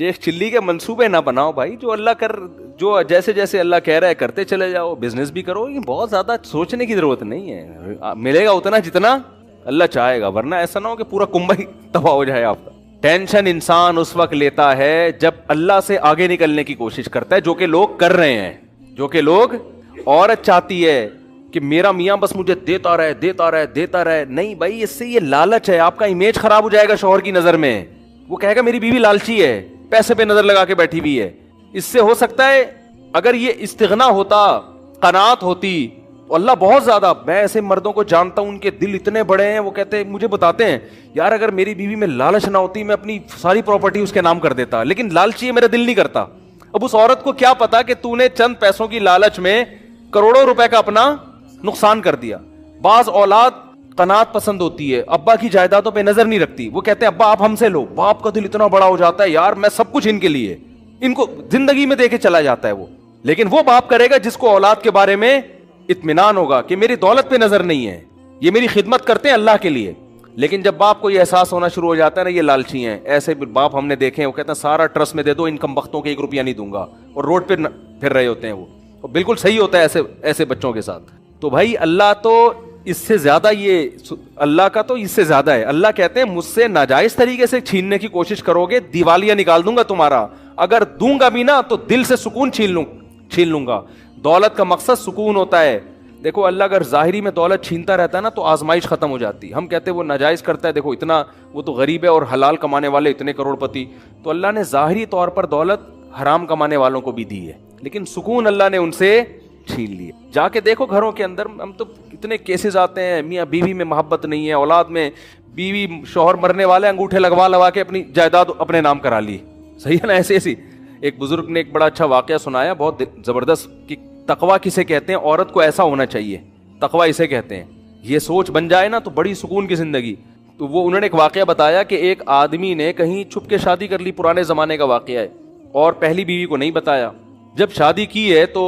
شیخ چلی کے منصوبے نہ بناؤ بھائی, جو جیسے جیسے اللہ کہہ رہا ہے کرتے چلے جاؤ, بزنس بھی کرو, یہ بہت زیادہ سوچنے کی ضرورت نہیں ہے, ملے گا اتنا جتنا اللہ چاہے گا, ورنہ ایسا نہ ہو کہ پورا کنبہ ہی تباہ ہو جائے آپ کا. ٹینشن انسان اس وقت لیتا ہے جب اللہ سے آگے نکلنے کی کوشش کرتا ہے, جو کہ لوگ کر رہے ہیں, جو کہ لوگ. عورت چاہتی ہے کہ میرا میاں بس مجھے دیتا رہے دیتا رہے دیتا رہے, نہیں بھائی, اس سے یہ لالچ ہے, آپ کا امیج خراب ہو جائے گا شوہر کی نظر میں. وہ کہے گا میری بیوی لالچی ہے, پیسے پہ نظر لگا کے بیٹھی ہوئی ہے. اس سے ہو سکتا ہے اگر یہ استغنا ہوتا, قناعت ہوتی, اللہ بہت زیادہ, میں ایسے مردوں کو جانتا ہوں ان کے دل اتنے بڑے ہیں, وہ کہتے ہیں, مجھے بتاتے ہیں یار اگر میری بیوی میں لالچ نہ ہوتی میں اپنی ساری پراپرٹی اس کے نام کر دیتا, لیکن لالچی ہے, میرا دل نہیں کرتا. اب اس عورت کو کیا پتا کہ تو نے چند پیسوں کی لالچ میں کروڑوں روپے کا اپنا نقصان کر دیا. بعض اولاد قناعت پسند ہوتی ہے, ابا کی جائیدادوں پہ نظر نہیں رکھتی, وہ کہتے ہیں ابا آپ ہم سے لو. باپ کا دل اتنا بڑا ہو جاتا ہے, یار میں سب کچھ ان کے لیے, ان کو زندگی میں دے کے چلا جاتا ہے وہ. لیکن وہ باپ کرے گا جس کو اولاد کے بارے میں اطمینان ہوگا کہ میری دولت پہ نظر نہیں ہے, یہ میری خدمت کرتے ہیں اللہ کے لیے. لیکن جب باپ کو یہ احساس ہونا شروع ہو جاتا ہے نا یہ لالچی ہیں, ایسے باپ ہم نے دیکھے ہیں, وہ کہتے ہیں سارا ٹرسٹ میں دے دو, ان کم بختوں کے 1 روپیہ نہیں دوں گا, اور روڈ پہ پھر رہے ہوتے ہیں وہ. اور بالکل صحیح ہوتا ہے ایسے بچوں کے ساتھ. تو بھائی اللہ تو اس سے زیادہ, یہ اللہ کا تو اس سے زیادہ ہے. اللہ کہتے ہیں مجھ سے ناجائز طریقے سے چھیننے کی کوشش کرو گے, دیوالیاں نکال دوں گا تمہارا, اگر دوں گا بھی نا تو دل سے سکون چھین لوں گا. دولت کا مقصد سکون ہوتا ہے. دیکھو اللہ اگر ظاہری میں دولت چھینتا رہتا ہے نا تو آزمائش ختم ہو جاتی. ہم کہتے ہیں وہ ناجائز کرتا ہے, دیکھو اتنا وہ تو غریب ہے, اور حلال کمانے والے اتنے کروڑ پتی. تو اللہ نے ظاہری طور پر دولت حرام کمانے والوں کو بھی دی ہے, لیکن سکون اللہ نے ان سے چھین لیے. جا کے دیکھو گھروں کے اندر, ہم تو اتنے کیسز آتے ہیں, میاں بیوی میں محبت نہیں ہے, اولاد میں, بیوی شوہر مرنے والے انگوٹھے لگوا کے اپنی جائیداد اپنے نام کرا لی. صحیح ہے نا, ایسی. ایک بزرگ نے ایک بڑا اچھا واقعہ سنایا, بہت زبردست, کہ تقویٰ کسے کہتے ہیں, عورت کو ایسا ہونا چاہیے, تقویٰ اسے کہتے ہیں. یہ سوچ بن جائے نا تو بڑی سکون کی زندگی. تو وہ انہوں نے ایک واقعہ بتایا کہ ایک آدمی نے کہیں چھپ کے شادی کر لی, پرانے زمانے کا واقعہ ہے, اور پہلی بیوی کو نہیں بتایا. جب شادی کی ہے تو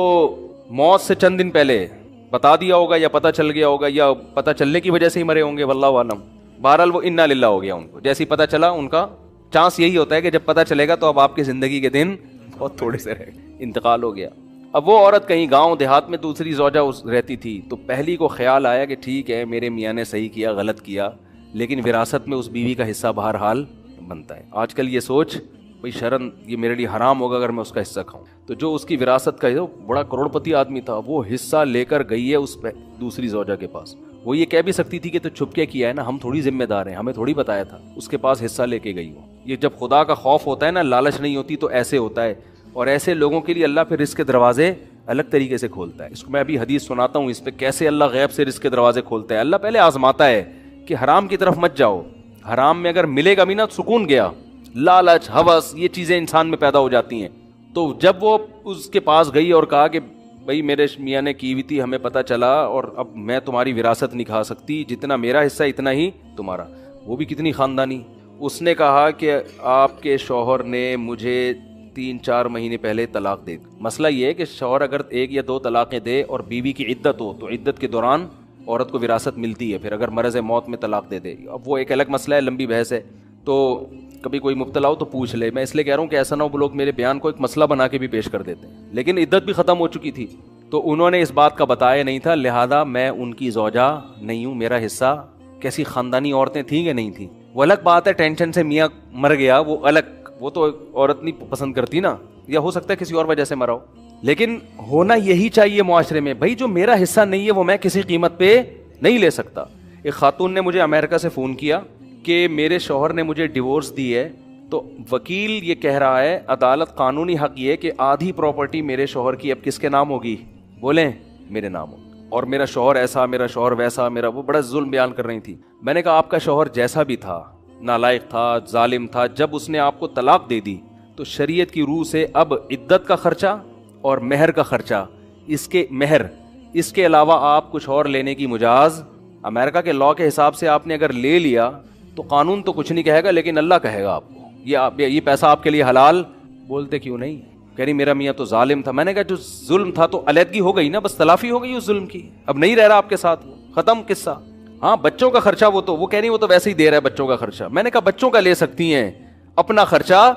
موت سے چند دن پہلے بتا دیا ہوگا, یا پتہ چل گیا ہوگا, یا پتہ چلنے کی وجہ سے ہی مرے ہوں گے, واللہ عالم. بہرحال وہ انا للہ ہو گیا ان کو. جیسے ہی پتہ چلا, ان کا چانس یہی ہوتا ہے کہ جب پتہ چلے گا تو اب آپ کی زندگی کے دن بہت تھوڑے سے رہے, انتقال ہو گیا. اب وہ عورت کہیں گاؤں دیہات میں دوسری زوجہ رہتی تھی, تو پہلی کو خیال آیا کہ ٹھیک ہے میرے میاں نے صحیح کیا, غلط کیا, لیکن وراثت میں اس بیوی کا حصہ بہرحال بنتا ہے. آج کل یہ سوچ, بھائی شرم, یہ میرے لیے حرام ہوگا اگر میں اس کا حصہ کھاؤں. تو جو اس کی وراثت کا بڑا کروڑ پتی آدمی تھا, وہ حصہ لے کر گئی ہے اس دوسری زوجہ کے پاس. وہ یہ کہہ بھی سکتی تھی کہ تو چھپ کے کیا ہے نا, ہم تھوڑی ذمہ دار ہیں, ہمیں تھوڑی بتایا تھا. اس کے پاس حصہ لے کے گئی وہ. یہ جب خدا کا خوف ہوتا ہے نا, لالچ نہیں ہوتی, تو ایسے ہوتا ہے. اور ایسے لوگوں کے لیے اللہ پھر رزق کے دروازے الگ طریقے سے کھولتا ہے. اس کو میں ابھی حدیث سناتا ہوں اس پہ, کیسے اللہ غیب سے رزق کے دروازے کھولتا ہے. اللہ پہلے آزماتا ہے کہ حرام کی طرف مت جاؤ, حرام میں اگر ملے گا بھی نا سکون گیا. لالچ, ہوس, یہ چیزیں انسان میں پیدا ہو جاتی ہیں. تو جب وہ اس کے پاس گئی اور کہا کہ بھائی میرے میاں نے کی ہوئی تھی, ہمیں پتہ چلا, اور اب میں تمہاری وراثت نہیں کھا سکتی, جتنا میرا حصہ اتنا ہی تمہارا. وہ بھی کتنی خاندانی. اس نے کہا کہ آپ کے شوہر نے مجھے 3-4 مہینے پہلے طلاق دے. مسئلہ یہ ہے کہ شوہر اگر 1 یا 2 طلاقیں دے اور بیوی کی عدت ہو تو عدت کے دوران عورت کو وراثت ملتی ہے. پھر اگر مرض موت میں طلاق دے دے, اب وہ ایک الگ مسئلہ ہے, لمبی بحث ہے. تو کبھی کوئی مبتلا ہو تو پوچھ لے. میں اس لیے کہہ رہا ہوں کہ ایسا نہ ہو وہ لوگ میرے بیان کو ایک مسئلہ بنا کے بھی پیش کر دیتے ہیں. لیکن عدت بھی ختم ہو چکی تھی, تو انہوں نے اس بات کا بتایا نہیں تھا, لہذا میں ان کی زوجہ نہیں ہوں, میرا حصہ. کیسی خاندانی عورتیں تھیں کہ نہیں تھیں, وہ الگ بات ہے. ٹینشن سے میاں مر گیا, وہ الگ, وہ تو عورت نہیں پسند کرتی نا, یا ہو سکتا ہے کسی اور وجہ سے مرا ہو. لیکن ہونا یہی چاہیے معاشرے میں, بھائی جو میرا حصہ نہیں ہے وہ میں کسی قیمت پہ نہیں لے سکتا. ایک خاتون نے مجھے امریکہ سے فون کیا کہ میرے شوہر نے مجھے ڈیورس دی ہے, تو وکیل یہ کہہ رہا ہے, عدالت قانونی حق یہ کہ آدھی پراپرٹی میرے شوہر کی اب کس کے نام ہوگی, بولیں میرے نام ہو, اور میرا شوہر ایسا, میرا شوہر ویسا, میرا وہ بڑا ظلم بیان کر رہی تھی. میں نے کہا آپ کا شوہر جیسا بھی تھا, نالائق تھا, ظالم تھا, جب اس نے آپ کو طلاق دے دی تو شریعت کی روح سے اب عدت کا خرچہ اور مہر کا خرچہ, اس کے علاوہ آپ کچھ اور لینے کی مجاز. امریکہ کے لاء کے حساب سے آپ نے اگر لے لیا تو قانون تو کچھ نہیں کہے گا, لیکن اللہ کہے گا آپ کو یہ پیسہ آپ کے لیے حلال. بولتے کیوں نہیں, کہہ رہی میرا میاں تو ظالم تھا. میں نے کہا جو ظلم تھا تو علیحدگی ہو گئی نا, بس تلافی ہو گئی اس ظلم کی, اب نہیں رہ رہا آپ کے ساتھ, ختم قصہ. ہاں بچوں کا خرچہ وہ کہہ رہی وہ تو ویسے ہی دے رہا ہے بچوں کا خرچہ. میں نے کہا بچوں کا لے سکتی ہیں, اپنا خرچہ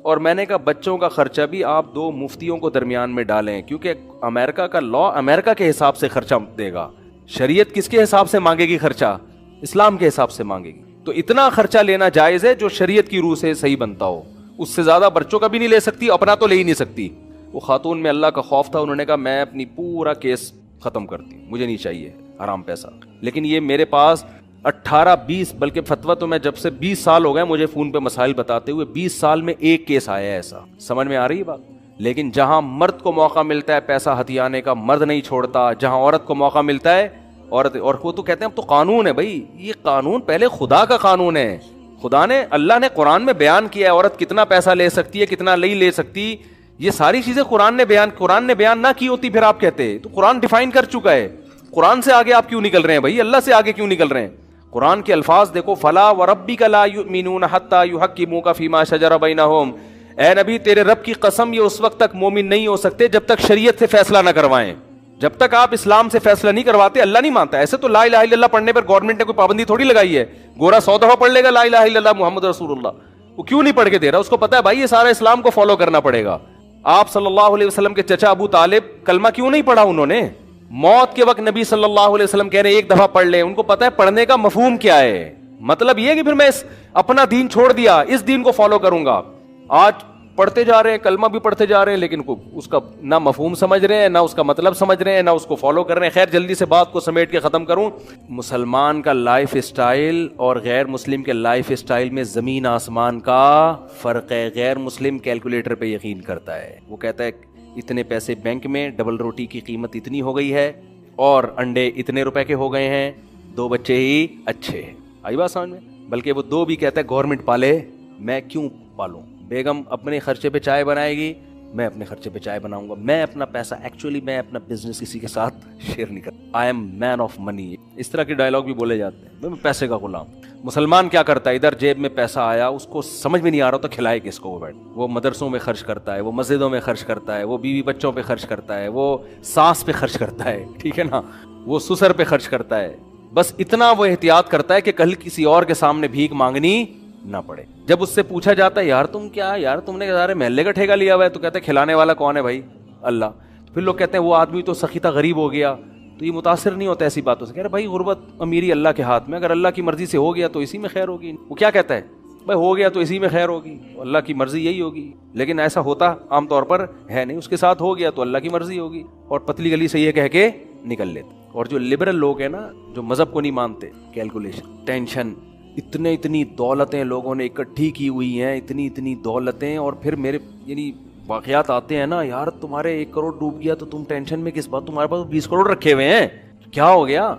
اور میں نے کہا بچوں کا خرچہ بھی آپ 2 مفتیوں کو درمیان میں ڈالیں، کیونکہ امریکہ کا لا امریکہ کے حساب سے خرچہ دے گا، شریعت کس کے حساب سے مانگے گی خرچہ؟ اسلام کے حساب سے مانگے گی. تو اتنا خرچہ لینا جائز ہے جو شریعت کی روح سے صحیح بنتا ہو، اس سے زیادہ بچوں کا بھی نہیں لے سکتی، اپنا تو لے ہی نہیں سکتی. وہ خاتون میں اللہ کا خوف تھا، انہوں نے کہا میں اپنی پورا کیس ختم کرتی ہوں، مجھے نہیں چاہیے حرام پیسہ. لیکن یہ میرے پاس 18-20 بلکہ فتویٰ تو میں جب سے 20 سال ہو گئے مجھے فون پہ مسائل بتاتے ہوئے، 20 سال میں ایک کیس آیا ہے ایسا. سمجھ میں آ رہی ہے بات؟ لیکن جہاں مرد کو موقع ملتا ہے پیسہ ہتھیانے کا، مرد نہیں چھوڑتا. جہاں عورت کو موقع ملتا ہے عورت، اور وہ تو کہتے ہیں اب تو قانون ہے. بھائی یہ قانون پہلے خدا کا قانون ہے. خدا نے، اللہ نے قرآن میں بیان کیا ہے عورت کتنا پیسہ لے سکتی ہے، کتنا نہیں لے سکتی. یہ ساری چیزیں قرآن نے بیان نہ کی ہوتی پھر آپ کہتے. تو قرآن ڈیفائن کر چکا ہے. قرآن سے آگے آپ کیوں نکل رہے ہیں بھائی؟ اللہ سے آگے کیوں نکل رہے ہیں؟ قرآن کے الفاظ دیکھو، فلا وربک لا یؤمنون حتی یحکموک فیما شجر بینہم. اے نبی تیرے رب کی قسم یہ اس وقت تک مومن نہیں ہو سکتے جب تک شریعت سے فیصلہ نہ کروائیں. جب تک آپ اسلام سے فیصلہ نہیں کرواتے اللہ نہیں مانتا. ایسے تو لا الہ الا اللہ پڑھنے پر گورنمنٹ نے کوئی پابندی تھوڑی لگائی ہے. گورا 100 دفعہ پڑھ لے گا لا الہ الا اللہ محمد رسول اللہ، وہ کیوں نہیں پڑھ کے دے رہا؟ اس کو پتا ہے بھائی یہ سارا اسلام کو فالو کرنا پڑے گا. آپ صلی اللہ علیہ وسلم کے چچا ابو طالب کلمہ کیوں نہیں پڑھا انہوں نے؟ موت کے وقت نبی صلی اللہ علیہ وسلم کہہ رہے ہیں ایک دفعہ پڑھ لیں. ان کو پتا ہے پڑھنے کا مفہوم کیا ہے. مطلب یہ کہ پھر میں اپنا دین چھوڑ دیا، اس دین کو فالو کروں گا. آج پڑھتے جا رہے ہیں، کلمہ بھی پڑھتے جا رہے ہیں، لیکن اس کا نہ مفہوم سمجھ رہے ہیں، نہ اس کا مطلب سمجھ رہے ہیں، نہ اس کو فالو کر رہے ہیں. خیر جلدی سے بات کو سمیٹ کے ختم کروں. مسلمان کا لائف اسٹائل اور غیر مسلم کے لائف اسٹائل میں زمین آسمان کا فرق ہے. غیر مسلم کیلکولیٹر پہ یقین کرتا ہے. وہ کہتا ہے اتنے پیسے بینک میں، ڈبل روٹی کی قیمت اتنی ہو گئی ہے، اور انڈے اتنے روپے کے ہو گئے ہیں، 2 بچے ہی اچھے. آئی بات سمجھ میں؟ بلکہ وہ 2 بھی کہتا ہے گورنمنٹ پالے، میں کیوں پالوں؟ بیگم اپنے خرچے پہ چائے بنائے گی، میں اپنے خرچے پہ چائے بناؤں گا. میں اپنا پیسہ ایکچولی میں اپنا بزنس کسی کے ساتھ شیئر نہیں کرتا. I am main of money. اس طرح کے ڈائلاگ بھی بولے جاتے ہیں، میں پیسے کا غلام. مسلمان کیا کرتا ہے؟ ادھر جیب میں پیسہ آیا، اس کو سمجھ میں نہیں آ رہا تو کھلائے کس کو؟ وہ بیٹھ وہ مدرسوں میں خرچ کرتا ہے، وہ مسجدوں میں خرچ کرتا ہے، وہ بیوی بچوں پہ خرچ کرتا ہے، وہ ساس پہ خرچ کرتا ہے، ٹھیک ہے نا، وہ سسر پہ خرچ کرتا ہے. بس اتنا وہ احتیاط کرتا ہے کہ کل کسی اور کے سامنے بھیک مانگنی نہ پڑے. جب اس سے پوچھا جاتا ہے یار تم کیا، یار تم نے سارے محلے کا ٹھیکہ لیا ہوا ہے، تو کہتے ہیں کھلانے والا کون ہے بھائی؟ اللہ. پھر لوگ کہتے ہیں وہ آدمی تو سخیتہ غریب ہو گیا. تو یہ متاثر نہیں ہوتا ایسی باتوں سے. کہہ رہے بھائی غربت امیری اللہ کے ہاتھ میں، اگر اللہ کی مرضی سے ہو گیا تو اسی میں خیر ہوگی. وہ کیا کہتا ہے؟ بھائی ہو گیا تو اسی میں خیر ہوگی، اللہ کی مرضی یہی ہوگی. لیکن ایسا ہوتا عام طور پر ہے نہیں. اس کے ساتھ ہو گیا تو اللہ کی مرضی ہوگی، اور پتلی گلی سے یہ کہہ کے نکل لیتے. اور جو لبرل لوگ ہیں نا، جو مذہب کو نہیں مانتے، کیلکولیشن، ٹینشن، اتنی دولتیں لوگوں نے اکٹھی کی ہوئی ہیں، اتنی دولتیں. اور پھر میرے یعنی واقعات آتے ہیں نا، یار تمہارے 1 کروڑ ڈوب گیا تو تم ٹینشن میں کس بات؟ تمہارے پاس 20 کروڑ رکھے ہوئے ہیں، کیا ہو گیا؟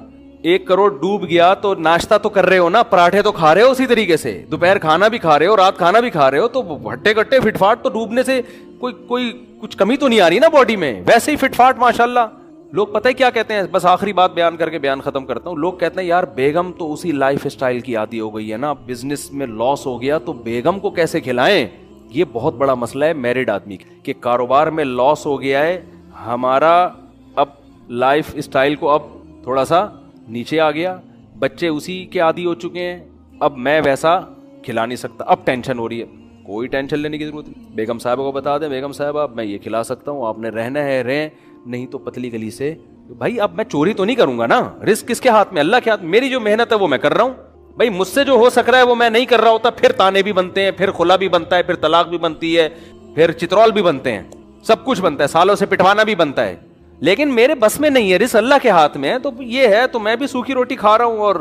1 کروڑ ڈوب گیا تو ناشتہ تو کر رہے ہو نا، پراٹھے تو کھا رہے ہو اسی طریقے سے، دوپہر کھانا بھی کھا رہے ہو، رات کھانا بھی کھا رہے ہو، تو ہٹے کٹے فٹ فاٹ تو ڈوبنے سے کوئی کچھ کمی تو نہیں آ رہی نا باڈی میں، ویسے ہی فٹ فاٹ ماشاءاللہ. لوگ پتہ ہے کیا کہتے ہیں؟ بس آخری بات بیان کر کے بیان ختم کرتا ہوں. لوگ کہتے ہیں یار بیگم تو اسی لائف اسٹائل کی عادی ہو گئی ہے نا، بزنس میں لاس ہو گیا تو بیگم کو کیسے کھلائیں؟ یہ بہت بڑا مسئلہ ہے میرڈ آدمی کہ کاروبار میں لاس ہو گیا ہے ہمارا، اب لائف اسٹائل کو اب تھوڑا سا نیچے آ گیا، بچے اسی کے عادی ہو چکے ہیں، اب میں ویسا کھلا نہیں سکتا. اب ٹینشن ہو رہی ہے. کوئی ٹینشن لینے کی ضرورت نہیں. بیگم صاحبہ کو بتا دیں بیگم صاحبہ میں یہ کھلا سکتا ہوں، آپ نے رہنا ہے رہیں، نہیں تو پتلی گلی سے. بھائی اب میں چوری تو نہیں کروں گا نا، رزق کس کے ہاتھ میں؟ اللہ کے ہاتھ. میری جو محنت ہے وہ میں کر رہا ہوں. بھائی مجھ سے جو ہو سک رہا ہے وہ میں نہیں کر رہا ہوتا، پھر تانے بھی بنتے ہیں، پھر خلا بھی بنتا ہے، پھر طلاق بھی بنتی ہے، پھر چترول بھی بنتے ہیں، سب کچھ بنتا ہے، سالوں سے پٹوانا بھی بنتا ہے. لیکن میرے بس میں نہیں ہے، رزق اللہ کے ہاتھ میں ہے. تو یہ ہے تو میں بھی سوکھی روٹی کھا رہا ہوں، اور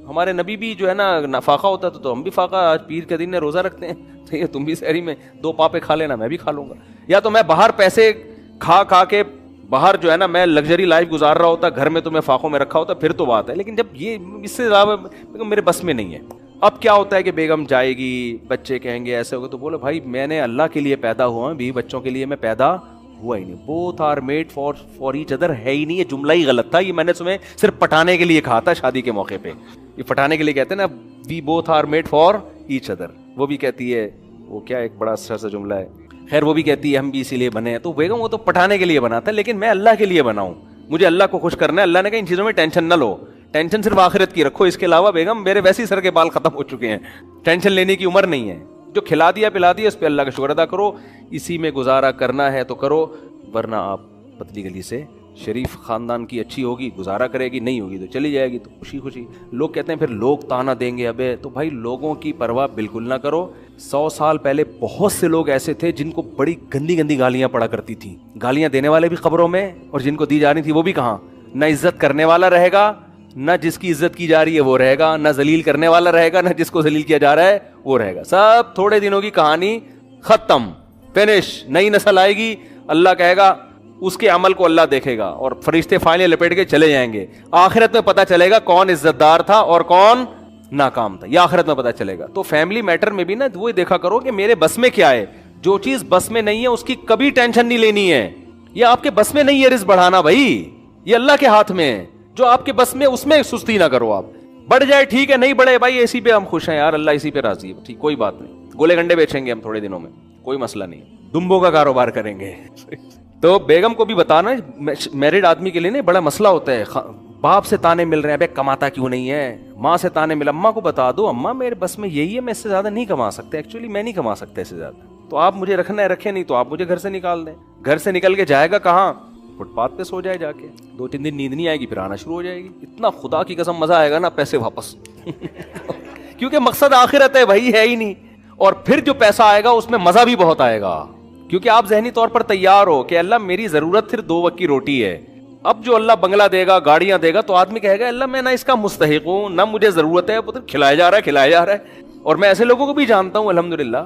ہمارے نبی بھی جو ہے نا فاقہ ہوتا ہے تو ہم بھی فاقہ، آج پیر کے دن نے روزہ رکھتے ہیں، تو یہ تم بھی سحری میں 2 پاپے کھا لینا، میں بھی کھا لوں گا. یا تو میں باہر پیسے کھا کے باہر جو ہے نا میں لگژری لائف گزار رہا ہوتا، گھر میں تو میں فاقوں میں رکھا ہوتا، پھر تو بات ہے. لیکن جب یہ اس سے زیادہ میرے بس میں نہیں ہے. اب کیا ہوتا ہے کہ بیگم جائے گی، بچے کہیں گے ایسے ہوگا، تو بولو بھائی میں نے اللہ کے لیے پیدا ہوا ہوں، بیوی بچوں کے لیے میں پیدا ہوا ہی نہیں. Both are made for each other ہے ہی نہیں. یہ جملہ ہی غلط تھا، یہ میں نے تمہیں صرف پٹانے کے لیے کہا تھا شادی کے موقع پہ. یہ پٹانے کے لیے کہتے ہیں نا we both are made for each other. وہ بھی کہتی ہے، وہ کیا ایک بڑا اچھا سا جملہ ہے، خیر وہ بھی کہتی ہے ہم بھی اسی لیے بنے ہیں. تو بیگم وہ تو پٹانے کے لیے بنا تھا، لیکن میں اللہ کے لیے بنا ہوں، مجھے اللہ کو خوش کرنا ہے. اللہ نے کہا ان چیزوں میں ٹینشن نہ لو، ٹینشن صرف آخرت کی رکھو، اس کے علاوہ بیگم میرے ویسے ہی سر کے بال ختم ہو چکے ہیں، ٹینشن لینے کی عمر نہیں ہے. جو کھلا دیا پلا دیا اس پہ اللہ کا شکر ادا کرو, اسی میں گزارا کرنا ہے تو کرو, ورنہ آپ پتلی گلی سے شریف خاندان کی اچھی ہوگی گزارا کرے گی, نہیں ہوگی تو چلی جائے گی, تو خوشی خوشی. لوگ کہتے ہیں پھر لوگ تانا دیں گے, ابے تو بھائی لوگوں کی پرواہ بالکل نہ کرو. 100 سال پہلے بہت سے لوگ ایسے تھے جن کو بڑی گندی گندی گالیاں پڑا کرتی تھیں, گالیاں دینے والے بھی قبروں میں, اور جن کو دی جا رہی تھی وہ بھی کہاں. نہ عزت کرنے والا رہے گا, نہ جس کی عزت کی جا رہی ہے وہ رہے گا, نہ ذلیل کرنے والا رہے گا, نہ جس کو ذلیل کیا جا رہا ہے وہ رہے گا. سب تھوڑے دنوں کی کہانی, ختم, فنش. نئی نسل آئے گی, اللہ کہے گا اس کے عمل کو اللہ دیکھے گا, اور فرشتے فائلیں لپیٹ کے چلے جائیں گے. آخرت میں پتہ چلے گا کون عزت دار تھا اور کون ناکام تھا, یہ آخرت میں پتہ چلے گا. تو فیملی میٹر میں بھی نا وہی دیکھا کرو کہ میرے بس میں کیا ہے. جو چیز بس میں نہیں ہے اس کی کبھی ٹینشن نہیں لینی ہے. یہ آپ کے بس میں نہیں ہے رزق بڑھانا بھائی, یہ اللہ کے ہاتھ میں ہے. جو آپ کے بس میں اس میں سستی نہ کرو. آپ بڑھ جائے ٹھیک ہے, نہیں بڑھے بھائی اسی پہ ہم خوش ہیں یار, اللہ اسی پہ راضی ہے, ٹھیک کوئی بات نہیں. گولے گنڈے بیچیں گے ہم تھوڑے دنوں میں, کوئی مسئلہ نہیں, دمبوں کا کاروبار کریں گے. تو بیگم کو بھی بتانا, میرڈ آدمی کے لیے نہیں بڑا مسئلہ ہوتا ہے. باپ سے تانے مل رہے ہیں, بے کماتا کیوں نہیں ہے, ماں سے تانے مل, اماں کو بتا دو اماں میرے بس میں یہی ہے, میں اس سے زیادہ نہیں کما سکتا, ایکچولی میں نہیں کما سکتا اس سے زیادہ, تو آپ مجھے رکھنا ہے رکھے, نہیں تو آپ مجھے گھر سے نکال دیں. گھر سے نکل کے جائے گا کہاں, فٹ پاتھ پہ سو جائے جا کے, 2-3 دن نیند نہیں آئے گی, پھر آنا شروع ہو جائے گی. اتنا خدا کی قسم مزہ آئے گا نا, پیسے واپس. کیونکہ مقصد آخرت ہے, وہی ہے ہی نہیں. اور پھر جو پیسہ آئے گا اس میں مزہ بھی بہت آئے گا, کیونکہ آپ ذہنی طور پر تیار ہو کہ اللہ میری ضرورت صرف 2 وقت کی روٹی ہے. اب جو اللہ بنگلہ دے گا, گاڑیاں دے گا, تو آدمی کہے گا اللہ میں نہ اس کا مستحق ہوں, نہ مجھے ضرورت ہے, کھلایا جا رہا ہے. اور میں ایسے لوگوں کو بھی جانتا ہوں الحمدللہ.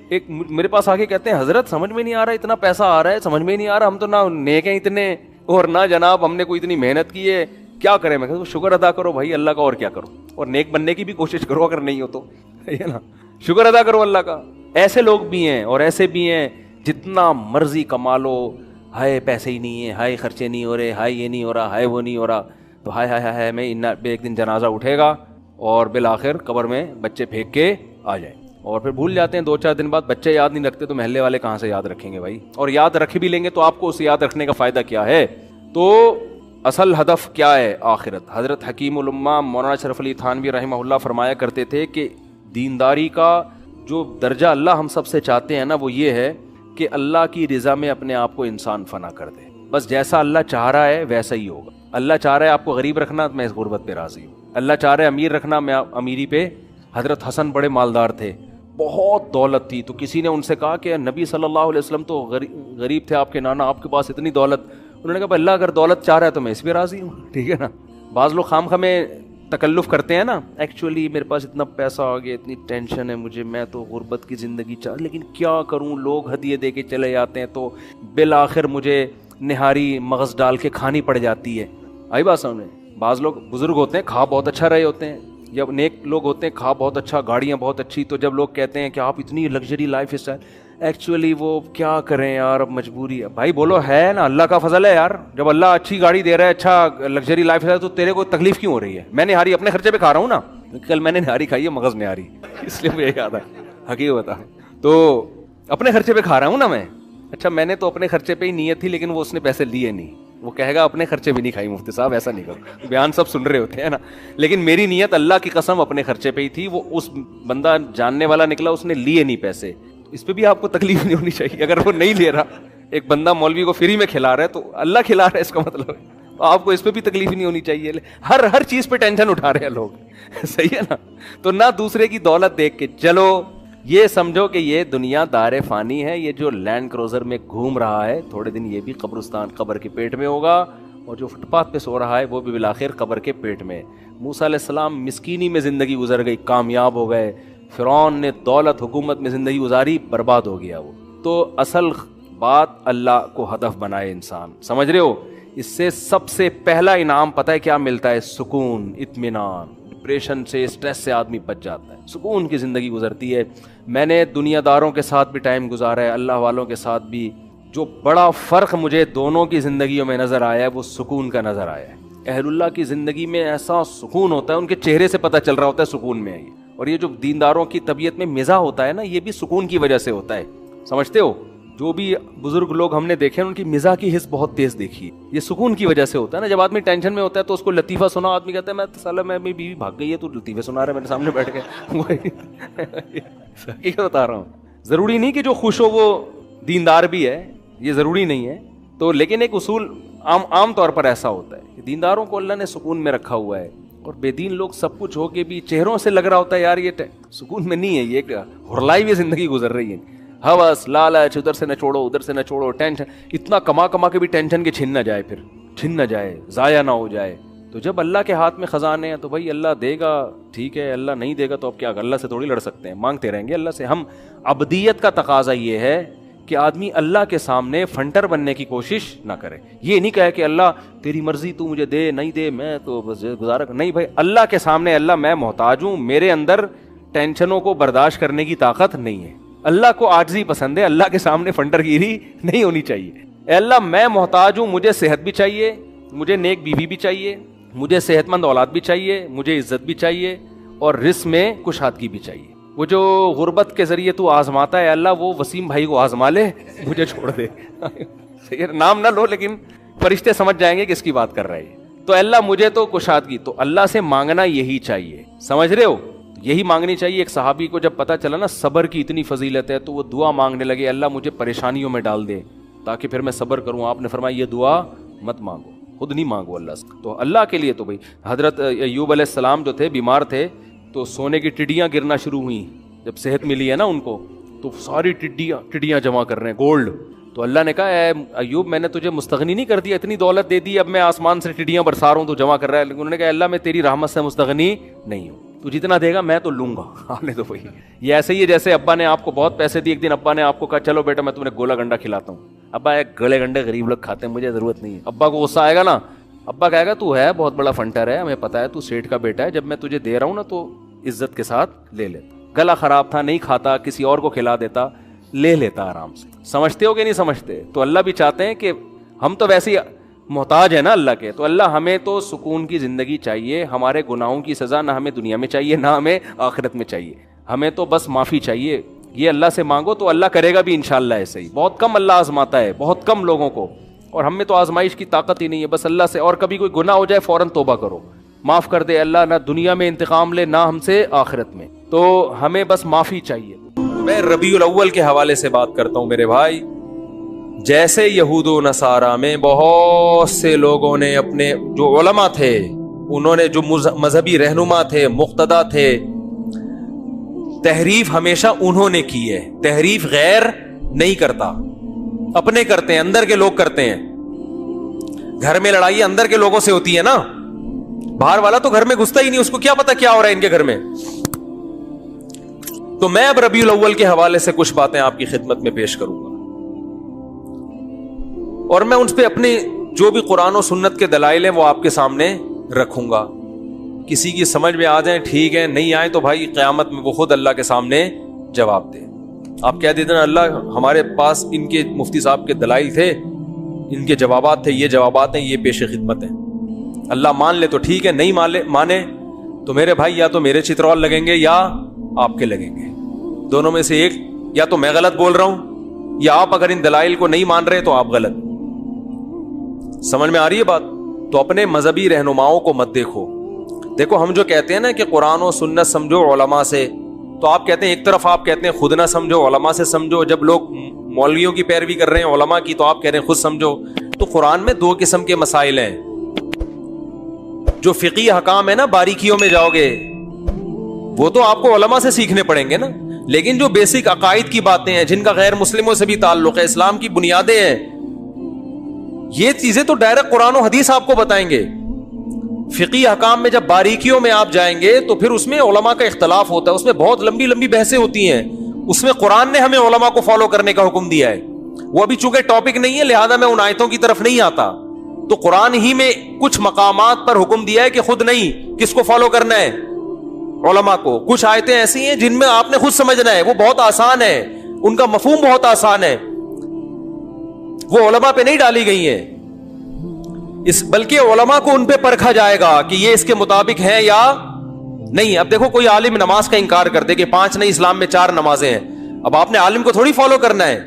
ایک میرے پاس آ کے کہتے ہیں حضرت سمجھ میں نہیں آ رہا, اتنا پیسہ آ رہا ہے سمجھ میں نہیں آ رہا, ہم تو نہ نیک ہیں اتنے, اور نہ جناب ہم نے کوئی اتنی محنت کی ہے, کیا کریں. میں کہتا شکر ادا کرو بھائی اللہ کا, اور کیا کرو, اور نیک بننے کی بھی کوشش کرو, اگر نہیں ہو تو ہے نا, شکر ادا کرو اللہ کا. ایسے لوگ بھی ہیں اور ایسے بھی ہیں, جتنا مرضی کما لو, ہائے پیسے ہی نہیں ہے, ہائے خرچے نہیں ہو رہے, ہائے یہ نہیں ہو رہا, ہائے وہ نہیں ہو رہا, تو ہائے ہائے ہائے میں ایک دن جنازہ اٹھے گا اور بالآخر قبر میں بچے پھینک کے آ جائیں, اور پھر بھول جاتے ہیں 2-4 دن بعد. بچے یاد نہیں رکھتے تو محلے والے کہاں سے یاد رکھیں گے بھائی, اور یاد رکھ بھی لیں گے تو آپ کو اسے یاد رکھنے کا فائدہ کیا ہے. تو اصل ہدف کیا ہے, آخرت. حضرت حکیم الامہ مولانا اشرف علی تھانوی رحمہ اللہ فرمایا کرتے تھے کہ دینداری کا جو درجہ اللہ ہم سب سے چاہتے ہیں نا, وہ یہ ہے کہ اللہ کی رضا میں اپنے آپ کو انسان فنا کر دے. بس جیسا اللہ چاہ رہا ہے ویسا ہی ہوگا. اللہ چاہ رہا ہے آپ کو غریب رکھنا, میں اس غربت پہ راضی ہوں. اللہ چاہ رہا ہے امیر رکھنا, میں امیری پہ. حضرت حسن بڑے مالدار تھے, بہت دولت تھی, تو کسی نے ان سے کہا کہ نبی صلی اللہ علیہ وسلم تو غریب تھے, آپ کے نانا, آپ کے پاس اتنی دولت. انہوں نے کہا اللہ اگر دولت چاہ رہا ہے تو میں اس پہ راضی ہوں, ٹھیک ہے نا. بعض لوگ خام خامے تکلف کرتے ہیں نا, ایکچولی میرے پاس اتنا پیسہ آ گیا, اتنی ٹینشن ہے مجھے, میں تو غربت کی زندگی چاہ, لیکن کیا کروں, لوگ ہدیے دے کے چلے جاتے ہیں تو بالآخر مجھے نہاری مغز ڈال کے کھانی پڑ جاتی ہے. آئی بات سامنے. بعض لوگ بزرگ ہوتے ہیں, کھا بہت اچھا رہے ہوتے ہیں, جب نیک لوگ ہوتے ہیں, کھا بہت اچھا, گاڑیاں بہت اچھی, تو جب لوگ کہتے ہیں کہ آپ اتنی لگژری لائف اسٹائل, ایکچولی وہ کیا کریں یار, اب مجبوری ہے. بھائی بولو ہے نا, اللہ کا فضل ہے یار. جب اللہ اچھی گاڑی دے رہا ہے, اچھا لگژری لائف ہے, تو تیرے کو تکلیف کیوں ہو رہی ہے. میں نہاری اپنے خرچے پہ کھا رہا ہوں نا, کل میں نے نہاری کھائی ہے مغز نہاری, اس لیے مجھے یاد ہے حقیقت بتا, تو اپنے خرچے پہ کھا رہا ہوں نا میں. اچھا میں نے تو اپنے خرچے پہ ہی نیت تھی, لیکن وہ اس نے پیسے لیے نہیں. وہ کہے گا اپنے خرچے بھی نہیں کھائی مفتی صاحب, ایسا نہیں کرو, بیان سب سن رہے ہوتے ہیں نا, لیکن میری نیت اللہ کی قسم اپنے خرچے پہ ہی تھی. وہ اس بندہ جاننے والا نکلا, اس نے لیے نہیں پیسے. اس پہ بھی آپ کو تکلیف نہیں ہونی چاہیے. اگر وہ نہیں لے رہا, ایک بندہ مولوی کو فری میں کھلا رہا ہے تو اللہ کھلا رہا ہے, اس کا مطلب ہے آپ کو اس پہ بھی تکلیف نہیں ہونی چاہیے. ہر چیز پہ ٹینشن اٹھا رہے ہیں لوگ, صحیح ہے نا. تو نہ دوسرے کی دولت دیکھ کے چلو, یہ سمجھو کہ یہ دنیا دار فانی ہے. یہ جو لینڈ کروزر میں گھوم رہا ہے, تھوڑے دن یہ بھی قبرستان, قبر کے پیٹ میں ہوگا, اور جو فٹ پاتھ پہ سو رہا ہے وہ بھی بالآخر قبر کے پیٹ میں. موسیٰ علیہ السلام مسکینی میں زندگی گزر گئی, کامیاب ہو گئے. فرعون نے دولت حکومت میں زندگی گزاری, برباد ہو گیا وہ. تو اصل بات اللہ کو ہدف بنائے انسان, سمجھ رہے ہو. اس سے سب سے پہلا انعام پتہ ہے کیا ملتا ہے, سکون, اطمینان. ڈپریشن سے, اسٹریس سے آدمی بچ جاتا ہے, سکون کی زندگی گزرتی ہے. میں نے دنیا داروں کے ساتھ بھی ٹائم گزارا ہے, اللہ والوں کے ساتھ بھی. جو بڑا فرق مجھے دونوں کی زندگیوں میں نظر آیا ہے وہ سکون کا نظر آیا ہے. اہل اللہ کی زندگی میں ایسا سکون ہوتا ہے, ان کے چہرے سے پتہ چل رہا ہوتا ہے سکون میں ہے. اور یہ جو دینداروں کی طبیعت میں مزاح ہوتا ہے نا, یہ بھی سکون کی وجہ سے ہوتا ہے, سمجھتے ہو. جو بھی بزرگ لوگ ہم نے دیکھے, ان کی مزاح کی حس بہت تیز دیکھی, یہ سکون کی وجہ سے ہوتا ہے نا. جب آدمی ٹینشن میں ہوتا ہے تو اس کو لطیفہ سنا, آدمی کہتا ہے میں سالہ میں بیوی بھاگ گئی ہے, تو لطیفے سنا رہا ہے میرے سامنے بیٹھ کے. حقیقت بتا رہا ہوں. ضروری نہیں کہ جو خوش ہو وہ دیندار بھی ہے, یہ ضروری نہیں ہے. تو لیکن ایک اصول عام طور پر ایسا ہوتا ہے کہ دینداروں کو اللہ نے سکون میں رکھا ہوا ہے, اور بے دین لوگ سب کچھ ہو کے بھی چہروں سے لگ رہا ہوتا ہے یار یہ سکون میں نہیں ہے, یہ ایک ہرلائی ہوئی زندگی گزر رہی ہے. ہوس, لالچ, ادھر سے نہ چھوڑو ادھر سے نہ چھوڑو, ٹینشن, اتنا کما کے بھی ٹینشن کے چھن نہ جائے, پھر چھن نہ جائے, ضائع نہ ہو جائے. تو جب اللہ کے ہاتھ میں خزانے ہیں تو بھائی اللہ دے گا ٹھیک ہے, اللہ نہیں دے گا تو اب کیا, اللہ سے تھوڑی لڑ سکتے ہیں, مانگتے رہیں گے اللہ سے. ہم عبدیت کا تقاضا یہ ہے کہ آدمی اللہ کے سامنے فنٹر بننے کی کوشش نہ کرے. یہ نہیں کہے کہ اللہ تیری مرضی, تو مجھے دے نہیں دے میں تو بس گزارا کر, نہیں بھائی اللہ کے سامنے اللہ میں محتاج ہوں, میرے اندر ٹینشنوں کو برداشت کرنے کی طاقت نہیں ہے. اللہ کو عاجزی پسند ہے, اللہ کے سامنے فنٹر گیری نہیں ہونی چاہیے. اے اللہ میں محتاج ہوں, مجھے صحت بھی چاہیے, مجھے نیک بیوی بھی چاہیے, مجھے صحت مند اولاد بھی چاہیے, مجھے عزت بھی چاہیے, اور رزق میں کشادگی بھی چاہیے. وہ جو غربت کے ذریعے تو آزماتا ہے اللہ, وہ وسیم بھائی کو آزما لے, مجھے چھوڑ دے. نام نہ لو لیکن فرشتے سمجھ جائیں گے کس کی بات کر رہا ہے. تو اللہ مجھے تو کشادگی, تو اللہ سے مانگنا یہی چاہیے, سمجھ رہے ہو, یہی مانگنی چاہیے. ایک صحابی کو جب پتا چلا نا صبر کی اتنی فضیلت ہے تو وہ دعا مانگنے لگے, اللہ مجھے پریشانیوں میں ڈال دے تاکہ پھر میں صبر کروں. آپ نے فرمایا یہ دعا مت مانگو, خود نہیں مانگو اللہ سے. تو اللہ کے لیے تو بھائی حضرت ایوب علیہ السلام جو تھے بیمار تھے تو سونے کی ٹڈیاں گرنا شروع ہوئیں. جب صحت ملی ہے نا ان کو تو ساری ٹڈیاں جمع کر رہے ہیں گولڈ. تو اللہ نے کہا اے ایوب میں نے تجھے مستغنی نہیں کر دیا, اتنی دولت دے دی, اب میں آسمان سے ٹڈیاں برسا رہا ہوں تو جمع کر رہا ہے. لیکن انہوں نے کہا اللہ میں تیری رحمت سے مستغنی نہیں ہوں, تو جتنا دے گا میں تو لوں گا. آنے تو وہی یہ ایسے ہی ہے جیسے ابا نے آپ کو بہت پیسے دیے, ایک دن ابا نے آپ کو کہا چلو بیٹا میں تمہیں گولا گنڈا کھلاتا ہوں. ابا ایک گلے گنڈے غریب لوگ کھاتے ہیں, مجھے ضرورت نہیں ہے. ابا کو غصہ آئے گا نا, ابا کہے گا تو ہے بہت بڑا فنٹر ہے, ہمیں پتا ہے تو سیٹھ کا بیٹا ہے, جب میں تجھے دے رہا ہوں نا تو عزت کے ساتھ لے لیتا. گلا خراب تھا نہیں کھاتا, کسی اور کو کھلا دیتا, لے لیتا آرام سے. سمجھتے ہو کہ نہیں سمجھتے؟ تو اللہ بھی چاہتے ہیں کہ ہم تو ویسے ہی محتاج ہیں نا اللہ کے, تو اللہ ہمیں تو سکون کی زندگی چاہیے, ہمارے گناہوں کی سزا نہ ہمیں دنیا میں چاہیے نہ ہمیں آخرت میں چاہیے, ہمیں تو بس معافی چاہیے. یہ اللہ سے مانگو تو اللہ کرے گا بھی انشاءاللہ. ایسے ہی بہت کم اللہ آزماتا ہے, بہت کم لوگوں کو, اور ہم میں تو آزمائش کی طاقت ہی نہیں ہے. بس اللہ سے, اور کبھی کوئی گناہ ہو جائے فوراً توبہ کرو, معاف کر دے اللہ, نہ دنیا میں انتقام لے نہ ہم سے آخرت میں, تو ہمیں بس معافی چاہیے. میں ربیع الاول کے حوالے سے بات کرتا ہوں میرے بھائی. جیسے یہود و نصارہ میں بہت سے لوگوں نے اپنے جو علماء تھے, انہوں نے جو مذہبی رہنما تھے, مقتدا تھے, تحریف ہمیشہ انہوں نے کی ہے. تحریف غیر نہیں کرتا, اپنے کرتے ہیں, اندر کے لوگ کرتے ہیں. گھر میں لڑائی اندر کے لوگوں سے ہوتی ہے نا, باہر والا تو گھر میں گھستا ہی نہیں, اس کو کیا پتا کیا ہو رہا ہے ان کے گھر میں. تو میں اب ربیع الاول کے حوالے سے کچھ باتیں آپ کی خدمت میں پیش کروں گا, اور میں ان پہ اپنے جو بھی قرآن و سنت کے دلائل ہیں وہ آپ کے سامنے رکھوں گا. کسی کی سمجھ میں آ جائیں ٹھیک ہے, نہیں آئے تو بھائی قیامت میں وہ خود اللہ کے سامنے جواب دے. آپ کہہ دیتے نا اللہ ہمارے پاس ان کے مفتی صاحب کے دلائل تھے, ان کے جوابات تھے, یہ جوابات ہیں, یہ پیش خدمت ہیں. اللہ مان لے تو ٹھیک ہے, نہیں مانے تو میرے بھائی یا تو میرے چترول لگیں گے یا آپ کے لگیں گے, دونوں میں سے ایک. یا تو میں غلط بول رہا ہوں, یا آپ اگر ان دلائل کو نہیں مان رہے تو آپ غلط. سمجھ میں آ رہی ہے بات؟ تو اپنے مذہبی رہنماؤں کو مت دیکھو. دیکھو ہم جو کہتے ہیں نا کہ قرآن و سنت سمجھو علماء سے, تو آپ کہتے ہیں ایک طرف آپ کہتے ہیں خود نہ سمجھو, علماء سے سمجھو. جب لوگ مولویوں کی پیروی کر رہے ہیں علماء کی, تو آپ کہہ رہے ہیں خود سمجھو. تو قرآن میں دو قسم کے مسائل ہیں. جو فقہی حکام ہے نا, باریکیوں میں جاؤ گے وہ تو آپ کو علماء سے سیکھنے پڑیں گے نا, لیکن جو بیسک عقائد کی باتیں ہیں جن کا غیر مسلموں سے بھی تعلق ہے, اسلام کی بنیادیں ہیں, یہ چیزیں تو ڈائریکٹ قرآن و حدیث آپ کو بتائیں گے. فقہی احکام میں جب باریکیوں میں آپ جائیں گے تو پھر اس میں علماء کا اختلاف ہوتا ہے, اس میں بہت لمبی لمبی بحثیں ہوتی ہیں. اس میں قرآن نے ہمیں علماء کو فالو کرنے کا حکم دیا ہے. وہ ابھی چونکہ ٹاپک نہیں ہے لہذا میں ان آیتوں کی طرف نہیں آتا. تو قرآن ہی میں کچھ مقامات پر حکم دیا ہے کہ خود نہیں, کس کو فالو کرنا ہے, علماء کو. کچھ آیتیں ایسی ہیں جن میں آپ نے خود سمجھنا ہے, وہ بہت آسان ہے, ان کا مفہوم بہت آسان ہے, وہ علماء پہ نہیں ڈالی گئی ہیں, بلکہ علماء کو ان پہ پرکھا جائے گا کہ یہ اس کے مطابق ہے یا نہیں. اب دیکھو کوئی عالم نماز کا انکار کر دے کہ 5 نہیں اسلام میں 4 نمازیں ہیں, اب آپ نے عالم کو تھوڑی فالو کرنا ہے,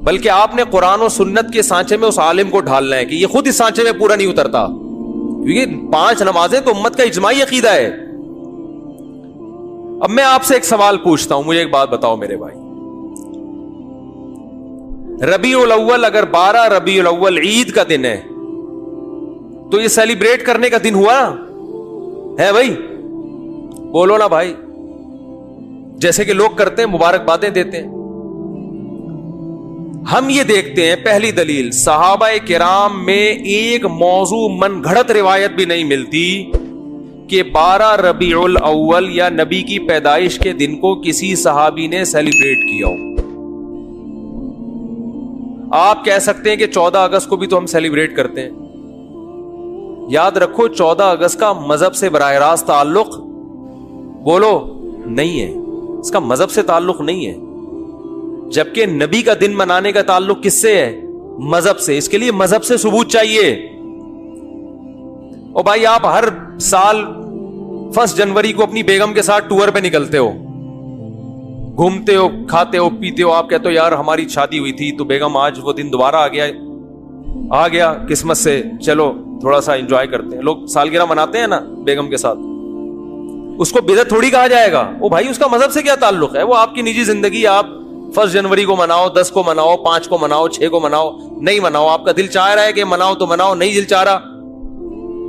بلکہ آپ نے قرآن و سنت کے سانچے میں اس عالم کو ڈھالنا ہے کہ یہ خود اس سانچے میں پورا نہیں اترتا, کیونکہ 5 نمازیں تو امت کا اجماعی عقیدہ ہے. اب میں آپ سے ایک سوال پوچھتا ہوں, مجھے ایک بات بتاؤ میرے بھائی, ربیع الاول اگر 12 ربیع الاول عید کا دن ہے تو یہ سیلیبریٹ کرنے کا دن ہوا ہے بھائی؟ بولو نا بھائی, جیسے کہ لوگ کرتے ہیں, مبارکبادیں دیتے ہیں. ہم یہ دیکھتے ہیں, پہلی دلیل, صحابہ کرام میں ایک موضوع من گھڑت روایت بھی نہیں ملتی کہ 12 ربیع الاول یا نبی کی پیدائش کے دن کو کسی صحابی نے سیلیبریٹ کیا ہو. آپ کہہ سکتے ہیں کہ 14 اگست کو بھی تو ہم سیلیبریٹ کرتے ہیں. یاد رکھو 14 اگست کا مذہب سے براہ راست تعلق, بولو, نہیں ہے. اس کا مذہب سے تعلق نہیں ہے, جبکہ نبی کا دن منانے کا تعلق کس سے ہے؟ مذہب سے. اس کے لیے مذہب سے ثبوت چاہیے. اور بھائی آپ ہر سال 1 جنوری کو اپنی بیگم کے ساتھ ٹور پہ نکلتے ہو, گھومتے ہو, کھاتے ہو, پیتے ہو, آپ کہتے ہو یار ہماری شادی ہوئی تھی تو بیگم آج وہ دن دوبارہ آ گیا قسمت سے, چلو تھوڑا سا انجوائے کرتے ہیں. لوگ سالگرہ مناتے ہیں نا بیگم کے ساتھ, اس کو بدعت تھوڑی کہا جائے گا. وہ بھائی اس کا مذہب سے کیا تعلق ہے؟ وہ آپ کی نجی زندگی. آپ 1 جنوری کو مناؤ, 10 کو مناؤ, 5 کو مناؤ, 6 کو مناؤ, نہیں مناؤ, آپ کا دل چاہ رہا ہے کہ مناؤ تو مناؤ, نہیں دل چاہ رہا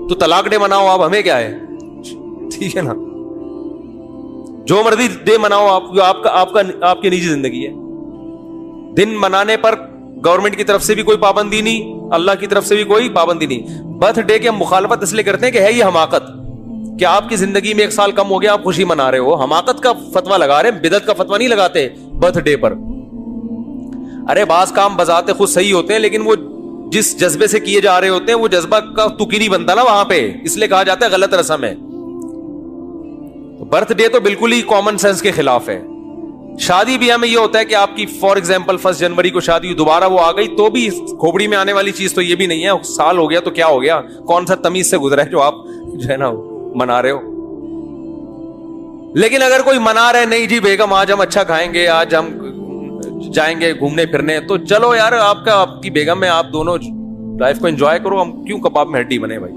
تو طلاق ڈے مناؤ. آپ ہمیں کیا ہے, ٹھیک ہے نا, جو مرضی ڈے مناؤ, آپ کی نجی زندگی ہے. دن منانے پر گورنمنٹ کی طرف سے بھی کوئی پابندی نہیں, اللہ کی طرف سے بھی کوئی پابندی نہیں. برتھ ڈے کی ہم مخالفت اس لیے کرتے ہیں کہ ہے یہ حماقت, کہ آپ کی زندگی میں 1 سال کم ہو گیا, آپ خوشی منا رہے ہو. حماقت کا فتویٰ لگا رہے ہیں, بدعت کا فتویٰ نہیں لگاتے برتھ ڈے پر. ارے بعض کام بذات خود صحیح ہوتے ہیں, لیکن وہ جس جذبے سے کیے جا رہے ہوتے ہیں وہ جذبہ کا تکی نہیں بنتا نا وہاں پہ, اس لیے کہا جاتا ہے غلط رسم ہے. برتھ ڈے تو بالکل ہی کامن سینس کے خلاف ہے. شادی بھی ہمیں یہ ہوتا ہے کہ آپ کی فار ایگزامپل 1 جنوری کو شادی دوبارہ وہ آ گئی تو بھی کھوپڑی میں آنے والی چیز تو یہ بھی نہیں ہے, سال ہو گیا تو کیا ہو گیا, کون سا تمیز سے گزرا ہے جو آپ جو ہے نا منا رہے ہو. لیکن اگر کوئی منا رہے, نہیں جی بیگم آج ہم اچھا کھائیں گے, آج ہم جائیں گے گھومنے پھرنے, تو چلو یار آپ کی بیگم ہے, آپ دونوں لائف کو انجوائے کرو, ہم کیوں کباب میں ہڈی بنے بھائی.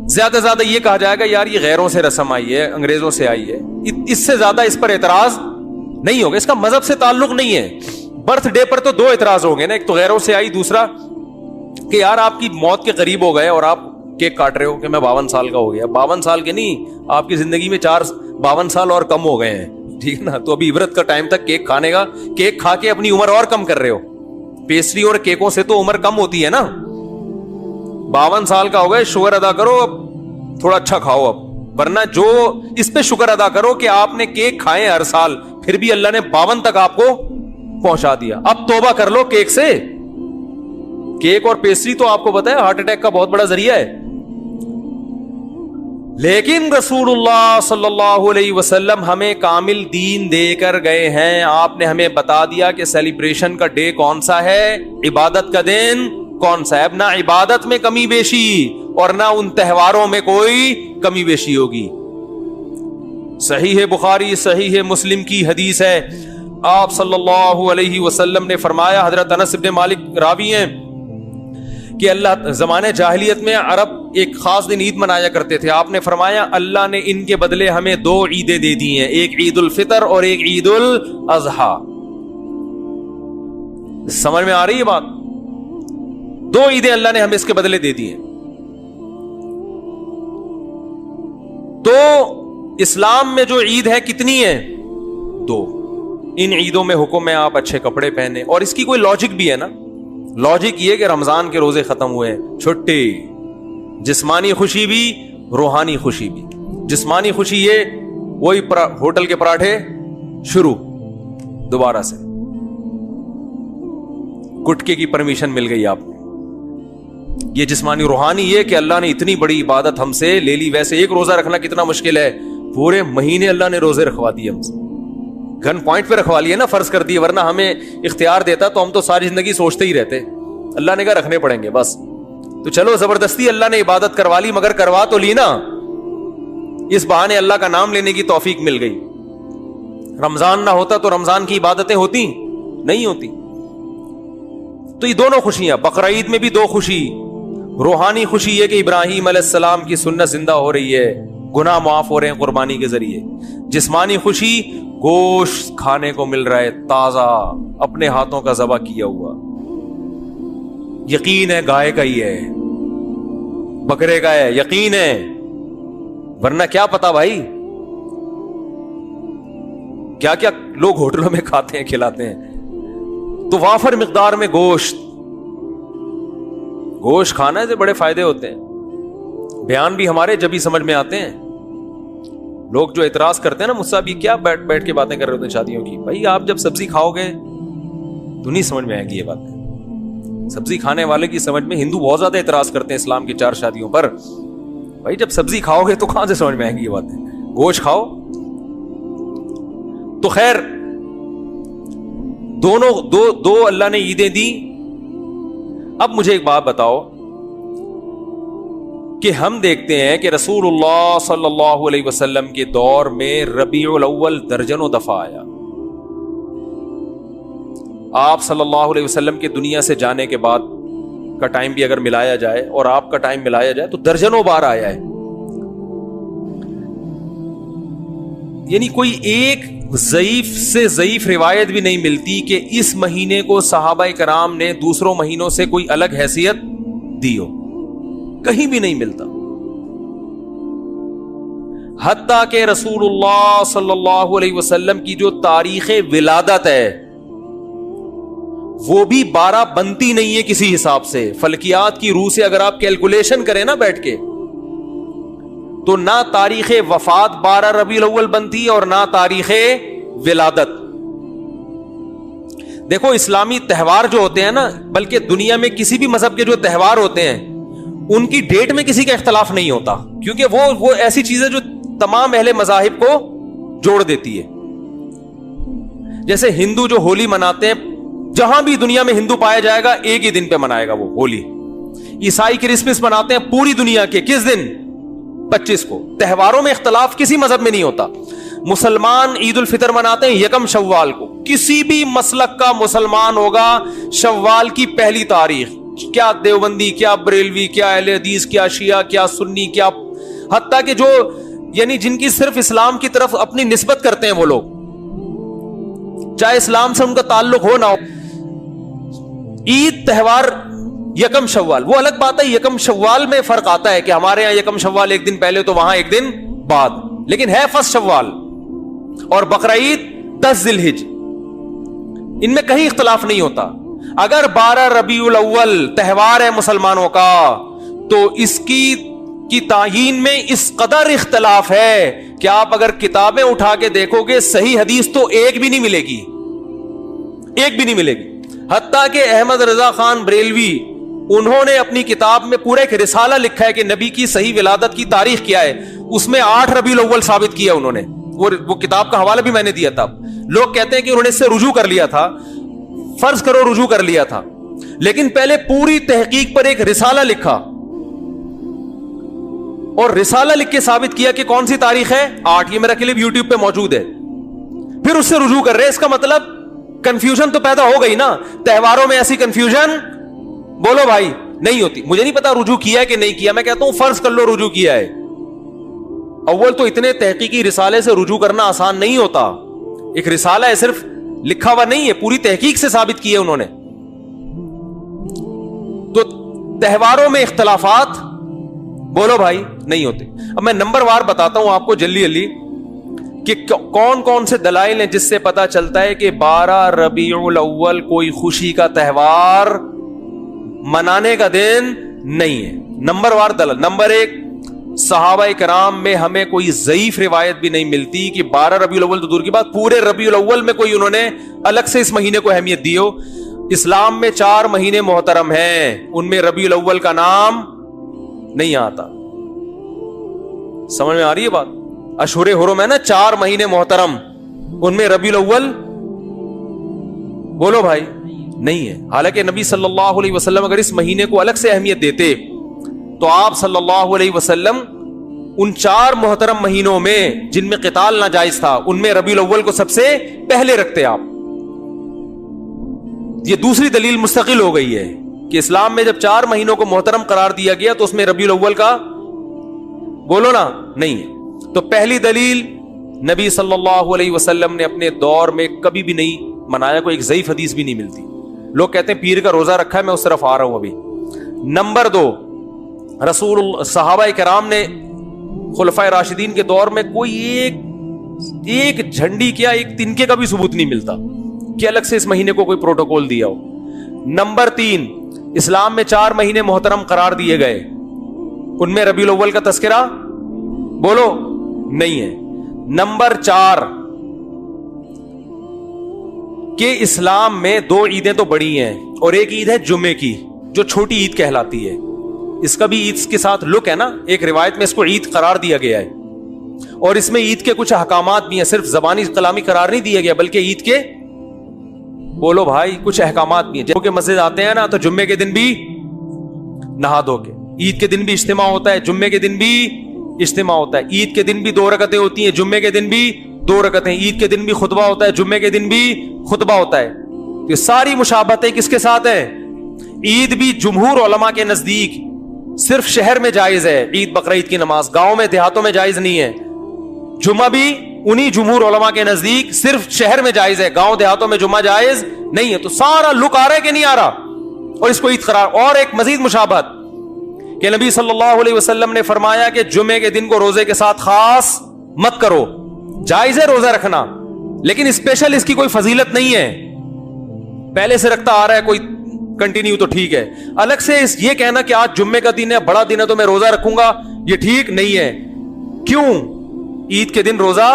زیادہ سے زیادہ یہ کہا جائے گا یار یہ غیروں سے رسم آئی ہے, انگریزوں سے آئی ہے, اس سے زیادہ اس پر اعتراض نہیں ہوگا. اس کا مذہب سے تعلق نہیں ہے. برتھ ڈے پر تو 2 اعتراض ہو گئے نا, ایک تو غیروں سے آئی, دوسرا کہ یار آپ کی موت کے قریب ہو گئے اور آپ کیک کاٹ رہے ہو کہ میں 52 سال کا ہو گیا. 52 سال کے نہیں, آپ کی زندگی میں 52 سال اور کم ہو گئے ہیں, ٹھیک ہے نا. تو ابھی عبرت کا ٹائم تک کیک کھانے کا, کیک کھا کے اپنی عمر اور کم کر رہے ہو. پیسٹری اور کیکوں سے تو عمر کم ہوتی ہے نا. 52 سال کا ہو گئے, شکر ادا کرو, اب تھوڑا اچھا کھاؤ اب, ورنہ جو اس پہ شکر ادا کرو کہ آپ نے کیک کھائے ہر سال, پھر بھی اللہ نے 52 تک آپ کو پہنچا دیا. اب توبہ کر لو کیک سے. کیک اور پیسٹری تو آپ کو پتا ہے ہارٹ اٹیک کا بہت بڑا ذریعہ ہے. لیکن رسول اللہ صلی اللہ علیہ وسلم ہمیں کامل دین دے کر گئے ہیں. آپ نے ہمیں بتا دیا کہ سیلیبریشن کا ڈے کون سا ہے, عبادت کا دن کون سا ہے. اب نہ عبادت میں کمی بیشی اور نہ ان تہواروں میں کوئی کمی بیشی ہوگی. صحیح بخاری صحیح مسلم کی حدیث ہے, آپ صلی اللہ علیہ وسلم نے فرمایا, حضرت انس بن مالک راوی ہیں, کہ اللہ زمانے جاہلیت میں عرب ایک خاص دن عید منایا کرتے تھے. آپ نے فرمایا اللہ نے ان کے بدلے ہمیں 2 عیدیں دے دی ہیں, ایک عید الفطر اور ایک عید الاضحیٰ. سمجھ میں آ رہی ہے بات؟ 2 عیدیں اللہ نے ہمیں اس کے بدلے دے دی ہیں. تو اسلام میں جو عید ہے کتنی ہے؟ 2. ان عیدوں میں حکم ہے آپ اچھے کپڑے پہنے, اور اس کی کوئی لاجک بھی ہے نا. لاجک یہ کہ رمضان کے روزے ختم ہوئے, چھٹی, جسمانی خوشی بھی روحانی خوشی بھی. جسمانی خوشی یہ وہی ہوٹل کے پراٹھے شروع دوبارہ سے, گٹکے کی پرمیشن مل گئی آپ کو, یہ جسمانی. روحانی یہ کہ اللہ نے اتنی بڑی عبادت ہم سے لے لی. ویسے ایک روزہ رکھنا کتنا مشکل ہے, پورے مہینے اللہ نے روزے رکھوا دیے ہم سے, گن پوائنٹ پہ رکھوا لیے نا, فرض کر دیے. ورنہ ہمیں اختیار دیتا تو ہم تو ساری زندگی سوچتے ہی رہتے. اللہ نے کہا رکھنے پڑیں گے بس. تو چلو زبردستی اللہ نے عبادت کروا لی, مگر کروا تو لی نا, اس بہانے اللہ کا نام لینے کی توفیق مل گئی. رمضان نہ ہوتا تو رمضان کی عبادتیں ہوتی نہیں ہوتی. تو یہ دونوں خوشیاں, بقرعید میں بھی 2 خوشی. روحانی خوشی یہ کہ ابراہیم علیہ السلام کی سنت زندہ ہو رہی ہے, گناہ معاف ہو رہے ہیں قربانی کے ذریعے. جسمانی خوشی, گوشت کھانے کو مل رہا ہے تازہ, اپنے ہاتھوں کا ذبح کیا ہوا. یقین ہے گائے کا ہی ہے, بکرے کا ہے, یقین ہے, ورنہ کیا پتا بھائی کیا کیا لوگ ہوٹلوں میں کھاتے ہیں کھلاتے ہیں. تو وافر مقدار میں گوشت کھانے سے بڑے فائدے ہوتے ہیں. بیان بھی ہمارے جبھی سمجھ میں آتے ہیں. لوگ جو اعتراض کرتے ہیں نا مجھ سے بھی, کیا بیٹھ کے باتیں کر رہے ہوتے ہیں شادیوں کی, بھائی آپ جب سبزی کھاؤ گے تو نہیں سمجھ میں آئے گی یہ باتیں. سبزی کھانے والے کی سمجھ میں, ہندو بہت زیادہ اعتراض کرتے ہیں اسلام کی 4 شادیوں پر, بھائی جب سبزی کھاؤ گے تو کہاں سے سمجھ میں آئیں گی یہ باتیں, گوشت کھاؤ. تو خیر دونوں دو اللہ نے عیدیں دی. اب مجھے ایک بات بتاؤ کہ ہم دیکھتے ہیں کہ رسول اللہ صلی اللہ علیہ وسلم کے دور میں ربیع الاول درجنوں دفعہ آیا. آپ صلی اللہ علیہ وسلم کے دنیا سے جانے کے بعد کا ٹائم بھی اگر ملایا جائے اور آپ کا ٹائم ملایا جائے تو درجنوں بار آیا ہے. یعنی کوئی ایک ضعیف سے ضعیف روایت بھی نہیں ملتی کہ اس مہینے کو صحابہ کرام نے دوسروں مہینوں سے کوئی الگ حیثیت دی ہو, کہیں بھی نہیں ملتا. حتیٰ کہ رسول اللہ صلی اللہ علیہ وسلم کی جو تاریخ ولادت ہے وہ بھی 12 بنتی نہیں ہے کسی حساب سے. فلکیات کی روح سے اگر آپ کیلکولیشن کریں نا بیٹھ کے, تو نہ تاریخ وفات 12 ربیع الاول بنتی اور نہ تاریخ ولادت. دیکھو اسلامی تہوار جو ہوتے ہیں نا, بلکہ دنیا میں کسی بھی مذہب کے جو تہوار ہوتے ہیں ان کی ڈیٹ میں کسی کا اختلاف نہیں ہوتا, کیونکہ وہ ایسی چیزیں جو تمام اہل مذاہب کو جوڑ دیتی ہے. جیسے ہندو جو ہولی مناتے ہیں, جہاں بھی دنیا میں ہندو پایا جائے گا ایک ہی دن پہ منائے گا وہ ہولی. عیسائی کرسمس مناتے ہیں پوری دنیا کے کس دن, 25 کو. تہواروں میں اختلاف کسی مذہب میں نہیں ہوتا. مسلمان عید الفطر مناتے ہیں 1 شوال کو. کسی بھی مسلک کا مسلمان ہوگا شوال کی پہلی تاریخ, کیا دیوبندی, کیا بریلوی, کیا اہل حدیث, کیا شیعہ, کیا سنی, کیا حتیٰ کہ جو یعنی جن کی صرف اسلام کی طرف اپنی نسبت کرتے ہیں وہ لوگ, چاہے اسلام سے ان کا تعلق ہو نہ ہو, عید تہوار 1 شوال وہ الگ بات ہے. 1 شوال میں فرق آتا ہے کہ ہمارے یہاں 1 شوال ایک دن پہلے تو وہاں ایک دن بعد, لیکن ہے 1 شوال. اور بقرعید 10 ذی الحجہ, ان میں کہیں اختلاف نہیں ہوتا. اگر 12 ربیع الاول تہوار ہے مسلمانوں کا تو اس کی تعیین میں اس قدر اختلاف ہے کہ آپ اگر کتابیں اٹھا کے دیکھو گے صحیح حدیث تو ایک بھی نہیں ملے گی, ایک بھی نہیں ملے گی. حتیٰ کہ احمد رضا خان بریلوی انہوں نے اپنی کتاب میں پورا ایک رسالہ لکھا ہے کہ نبی کی صحیح ولادت کی تاریخ کیا ہے, اس میں 8 ربیع الاول ثابت کیا انہوں نے. وہ کتاب کا حوالہ بھی میں نے دیا تھا. لوگ کہتے ہیں کہ انہوں نے اس سے رجوع کر لیا تھا, فرض کرو رجوع کر لیا تھا, لیکن پہلے پوری تحقیق پر ایک رسالہ لکھا اور رسالہ لکھ کے ثابت کیا کہ کون سی تاریخ ہے 8. یہ میرا کلپ یوٹیوب پہ موجود ہے. پھر اس سے رجوع کر رہے. اس کا مطلب کنفیوژن تو پیدا ہو گئی نا. تہواروں میں ایسی کنفیوژن بولو بھائی نہیں ہوتی. مجھے نہیں پتا رجوع کیا ہے کہ نہیں کیا, میں کہتا ہوں فرض کر لو رجوع کیا ہے. اول تو اتنے تحقیقی رسالے سے رجوع کرنا آسان نہیں ہوتا. ایک رسالہ ہے, صرف لکھا ہوا نہیں ہے, پوری تحقیق سے ثابت کی ہے انہوں نے. تو تہواروں میں اختلافات بولو بھائی نہیں ہوتے. اب میں نمبر وار بتاتا ہوں آپ کو جلدی جلدی کہ کون کون سے دلائل ہیں جس سے پتا چلتا ہے کہ 12 ربیع الاول کوئی خوشی کا تہوار منانے کا دن نہیں ہے. نمبر وار دلائل. نمبر 1, صحابہ کرام میں ہمیں کوئی ضعیف روایت بھی نہیں ملتی کہ 12 ربیع الاول تو دور کی بات, پورے ربیع الاول میں کوئی انہوں نے الگ سے اس مہینے کو اہمیت دی ہو. اسلام میں 4 مہینے محترم ہیں, ان میں ربیع الاول کا نام نہیں آتا. سمجھ میں آ رہی ہے بات؟ اشہر حرم ہے نا 4 مہینے محترم, ان میں ربیع الاول بولو بھائی نہیں ہے. حالانکہ نبی صلی اللہ علیہ وسلم اگر اس مہینے کو الگ سے اہمیت دیتے تو آپ صلی اللہ علیہ وسلم ان 4 محترم مہینوں میں جن میں قتال ناجائز تھا ان میں ربیع الاول کو سب سے پہلے رکھتے آپ. یہ دوسری دلیل مستقل ہو گئی ہے کہ اسلام میں جب 4 مہینوں کو محترم قرار دیا گیا تو اس میں ربیع الاول کا بولو نا نہیں ہے. تو پہلی دلیل، نبی صلی اللہ علیہ وسلم نے اپنے دور میں کبھی بھی نہیں منایا، کوئی ایک ضعیف حدیث بھی نہیں ملتی. لوگ کہتے ہیں پیر کا روزہ رکھا ہے، میں اس طرف آ رہا ہوں ابھی. نمبر 2، صحابہ کرام نے خلفائے راشدین کے دور میں کوئی ایک جھنڈی کیا ایک تنکے کا بھی ثبوت نہیں ملتا کہ الگ سے اس مہینے کو کوئی پروٹوکول دیا ہو. نمبر 3، اسلام میں 4 مہینے محترم قرار دیے گئے، ان میں ربیع الاول کا تذکرہ بولو نہیں ہے. نمبر 4 کہ اسلام میں 2 عیدیں تو بڑی ہیں اور ایک عید ہے جمعے کی جو چھوٹی عید کہلاتی ہے. اس کا بھی عید کے ساتھ لک ہے نا، ایک روایت میں اس کو عید قرار دیا گیا ہے اور اس میں عید کے کچھ احکامات بھی ہیں، صرف زبانی کلامی قرار نہیں دیا گیا بلکہ عید کے بولو بھائی کچھ احکامات بھی ہیں. جب کہ مسجد آتے ہیں نا تو جمعے کے دن بھی نہا دھو کے، عید کے دن بھی اجتماع ہوتا ہے، جمعے کے دن بھی اجتماع ہوتا ہے، عید کے دن بھی 2 رکعتیں ہوتی ہیں، جمعے کے دن بھی 2 رکعتیں، عید کے دن بھی خطبہ ہوتا ہے، جمعے کے دن بھی خطبہ ہوتا ہے. یہ ساری مشابہتیں کس کے ساتھ ہیں؟ عید بھی جمہور علماء کے نزدیک صرف شہر میں جائز ہے، عید بقرعید کی نماز گاؤں میں دیہاتوں میں جائز نہیں ہے. جمعہ بھی انہی جمہور علماء کے نزدیک صرف شہر میں جائز ہے، گاؤں دیہاتوں میں جمعہ جائز نہیں ہے. تو سارا لک آ رہا ہے کہ نہیں آ رہا؟ اور اس کو عید قرار. اور ایک مزید مشابہت کہ نبی صلی اللہ علیہ وسلم نے فرمایا کہ جمعے کے دن کو روزے کے ساتھ خاص مت کرو. جائز ہے روزہ رکھنا لیکن اسپیشل اس کی کوئی فضیلت نہیں ہے. پہلے سے رکھتا آ رہا ہے کوئی کنٹینیو تو ٹھیک ہے، الگ سے یہ کہنا کہ آج جمعے کا دن ہے بڑا دن ہے تو میں روزہ رکھوں گا یہ ٹھیک نہیں ہے. کیوں؟ عید کے دن روزہ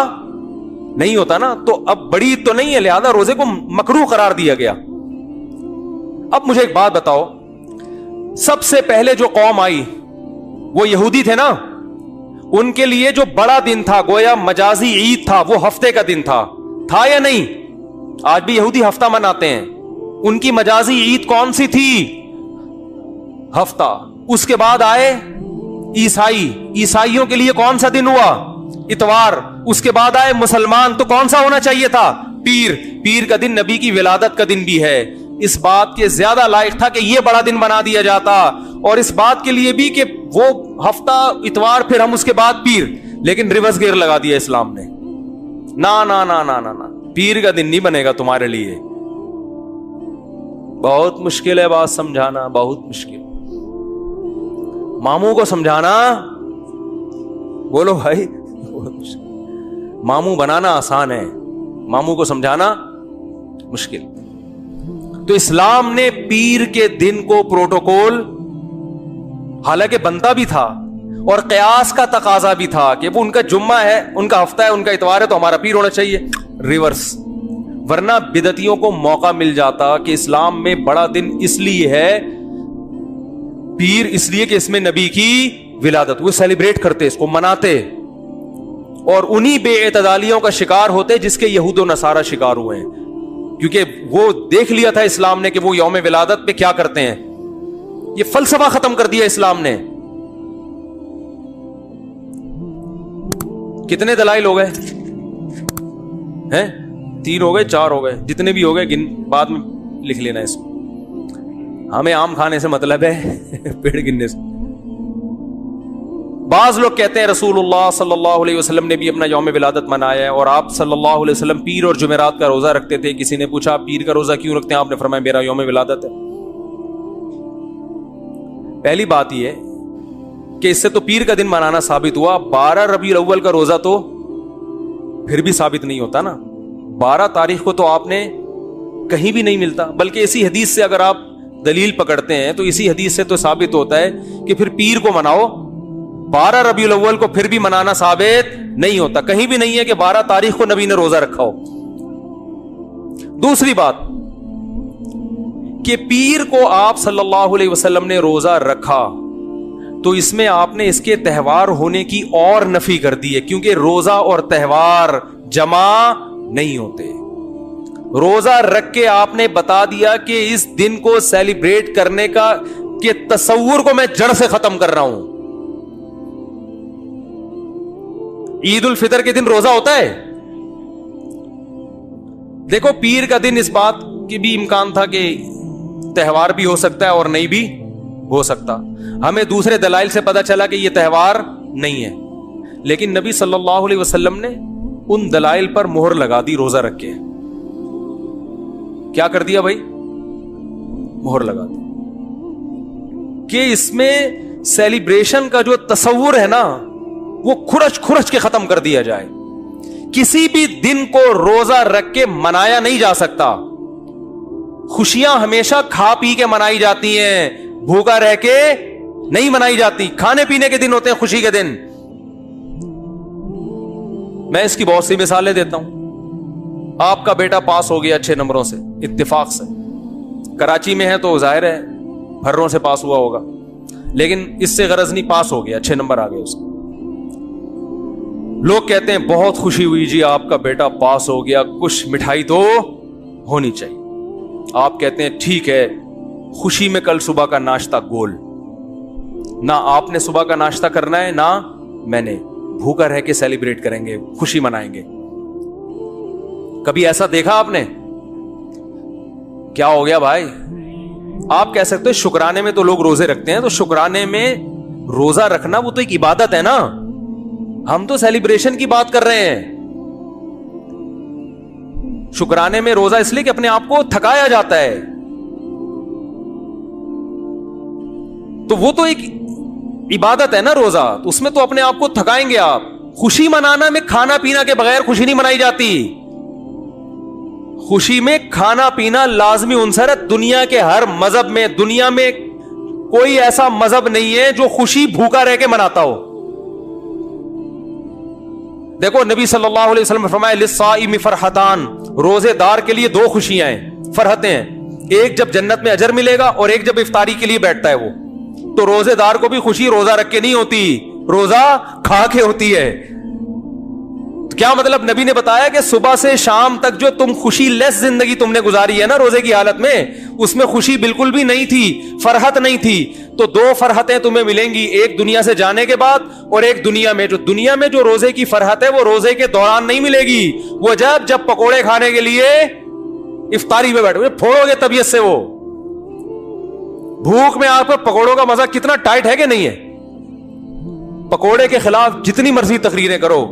نہیں ہوتا نا، تو اب بڑی عید تو نہیں ہے لہذا روزے کو مکروہ قرار دیا گیا. اب مجھے ایک بات بتاؤ، سب سے پہلے جو قوم آئی وہ یہودی تھے نا، ان کے لیے جو بڑا دن تھا گویا مجازی عید تھا، وہ ہفتے کا دن تھا یا نہیں؟ آج بھی یہودی ہفتہ مناتے ہیں، ان کی مجازی عید کون سی تھی؟ ہفتہ. اس کے بعد آئے عیسائیوں کے لیے کون سا دن ہوا؟ اتوار. اس کے بعد آئے مسلمان، تو کون سا ہونا چاہیے تھا؟ پیر کا دن نبی کی ولادت کا دن بھی ہے، اس بات کے زیادہ لائق تھا کہ یہ بڑا دن بنا دیا جاتا، اور اس بات کے لیے بھی کہ وہ ہفتہ اتوار پھر ہم اس کے بعد پیر. لیکن ریورس گیئر لگا دیا اسلام نے، نا نا نا نا نا نا، پیر کا دن نہیں بنے گا تمہارے لیے. بہت مشکل ہے بات سمجھانا، بہت مشکل. ماموں کو سمجھانا بولو بھائی بہت مشکل. ماموں بنانا آسان ہے، ماموں کو سمجھانا مشکل. تو اسلام نے پیر کے دن کو پروٹوکول حالانکہ بنتا بھی تھا اور قیاس کا تقاضا بھی تھا کہ وہ ان کا جمعہ ہے، ان کا ہفتہ ہے، ان کا اتوار ہے تو ہمارا پیر ہونا چاہیے، ریورس. ورنہ بدعتیوں کو موقع مل جاتا کہ اسلام میں بڑا دن اس لیے ہے، پیر اس لیے کہ اس میں نبی کی ولادت، وہ سیلیبریٹ کرتے، اس کو مناتے، اور انہی بے اعتدالیوں کا شکار ہوتے جس کے یہود و نصارہ شکار ہوئے ہیں. کیونکہ وہ دیکھ لیا تھا اسلام نے کہ وہ یوم ولادت پہ کیا کرتے ہیں. یہ فلسفہ ختم کر دیا اسلام نے. کتنے دلائل ہو گئے ہیں؟ 3 ہو گئے، 4 ہو گئے، جتنے بھی ہو گئے بعد میں لکھ لینا اس کو. ہمیں آم کھانے سے مطلب ہے پیڑ گننے سے. بعض لوگ کہتے ہیں رسول اللہ صلی اللہ علیہ وسلم نے بھی اپنا یوم ولادت منایا ہے، اور آپ صلی اللہ علیہ وسلم پیر اور جمعرات کا روزہ رکھتے تھے. کسی نے پوچھا پیر کا روزہ کیوں رکھتے ہیں؟ آپ نے فرمایا میرا یوم ولادت ہے. پہلی بات یہ کہ اس سے تو پیر کا دن منانا ثابت ہوا. 12 ربیع الاول کا روزہ تو پھر بھی ثابت نہیں ہوتا نا. 12 تاریخ کو تو آپ نے کہیں بھی نہیں ملتا، بلکہ اسی حدیث سے اگر آپ دلیل پکڑتے ہیں تو اسی حدیث سے تو ثابت ہوتا ہے کہ پھر پیر کو مناؤ. 12 ربیع الاول کو پھر بھی منانا ثابت نہیں ہوتا، کہیں بھی نہیں ہے کہ 12 تاریخ کو نبی نے روزہ رکھا ہو. دوسری بات کہ پیر کو آپ صلی اللہ علیہ وسلم نے روزہ رکھا تو اس میں آپ نے اس کے تہوار ہونے کی اور نفی کر دی ہے، کیونکہ روزہ اور تہوار جمع نہیں ہوتے. روزہ رکھ کے آپ نے بتا دیا کہ اس دن کو سیلیبریٹ کرنے کا کہ تصور کو میں جڑ سے ختم کر رہا ہوں. عید الفطر کے دن روزہ ہوتا ہے. دیکھو پیر کا دن اس بات کی بھی امکان تھا کہ تہوار بھی ہو سکتا ہے اور نہیں بھی ہو سکتا. ہمیں دوسرے دلائل سے پتا چلا کہ یہ تہوار نہیں ہے، لیکن نبی صلی اللہ علیہ وسلم نے ان دلائل پر مہر لگا دی روزہ رکھ کے. کیا کر دیا بھائی؟ مہر لگا دی کہ اس میں سیلیبریشن کا جو تصور ہے نا وہ کھرچ کھرچ کے ختم کر دیا جائے. کسی بھی دن کو روزہ رکھ کے منایا نہیں جا سکتا. خوشیاں ہمیشہ کھا پی کے منائی جاتی ہیں, بھوکا رہ کے نہیں منائی جاتی. کھانے پینے کے دن ہوتے ہیں خوشی کے دن. میں اس کی بہت سی مثالیں دیتا ہوں. آپ کا بیٹا پاس ہو گیا اچھے نمبروں سے, اتفاق سے, کراچی میں ہے تو ظاہر ہے پھروں سے پاس ہوا ہوگا, لیکن اس سے غرض نہیں, پاس ہو گیا, اچھے نمبر آ گئے اس کے. لوگ کہتے ہیں بہت خوشی ہوئی جی آپ کا بیٹا پاس ہو گیا, کچھ مٹھائی تو ہونی چاہیے. آپ کہتے ہیں ٹھیک ہے, خوشی میں کل صبح کا ناشتہ گول. نہ آپ نے صبح کا ناشتہ کرنا ہے نہ میں نے, بھوکا رہ کے سیلیبریٹ کریں گے, خوشی منائیں گے. کبھی ایسا دیکھا آپ نے؟ کیا ہو گیا بھائی؟ آپ کہہ سکتے شکرانے میں تو لوگ روزے رکھتے ہیں, تو شکرانے میں روزہ رکھنا وہ تو ایک عبادت ہے نا. ہم تو سیلیبریشن کی بات کر رہے ہیں. شکرانے میں روزہ اس لیے کہ اپنے آپ کو تھکایا جاتا ہے, تو وہ تو ایک عبادت ہے نا روزہ, تو اس میں تو اپنے آپ کو تھکائیں گے آپ. خوشی منانا میں کھانا پینا کے بغیر خوشی نہیں منائی جاتی. خوشی میں کھانا پینا لازمی عنصر ہے. دنیا کے ہر مذہب میں, دنیا میں کوئی ایسا مذہب نہیں ہے جو خوشی بھوکا رہ کے مناتا ہو. دیکھو نبی صلی اللہ علیہ وسلم نے فرمایا للصائم فرحتان, روزے دار کے لیے دو خوشیاں ہیں, فرحتیں ہیں. ایک جب جنت میں اجر ملے گا, اور ایک جب افطاری کے لیے بیٹھتا ہے وہ. تو روزے دار کو بھی خوشی روزہ رکھ کے نہیں ہوتی, روزہ کھا کے ہوتی ہے. کیا مطلب؟ نبی نے بتایا کہ صبح سے شام تک جو تم خوشی لیس زندگی تم نے گزاری ہے نا روزے کی حالت میں, اس میں خوشی بالکل بھی نہیں تھی, فرحت نہیں تھی. تو دو فرحتیں تمہیں ملیں گی, ایک دنیا سے جانے کے بعد اور ایک دنیا میں. جو دنیا میں جو روزے کی فرحت ہے وہ روزے کے دوران نہیں ملے گی, وہ جب پکوڑے کھانے کے لیے افطاری میں بیٹھو گے, پھوڑو گے طبیعت سے. وہ بھوک میں آپ کو پکوڑوں کا مزہ کتنا ٹائٹ ہے کہ نہیں ہے. پکوڑے کے خلاف جتنی مرضی تقریریں کرو,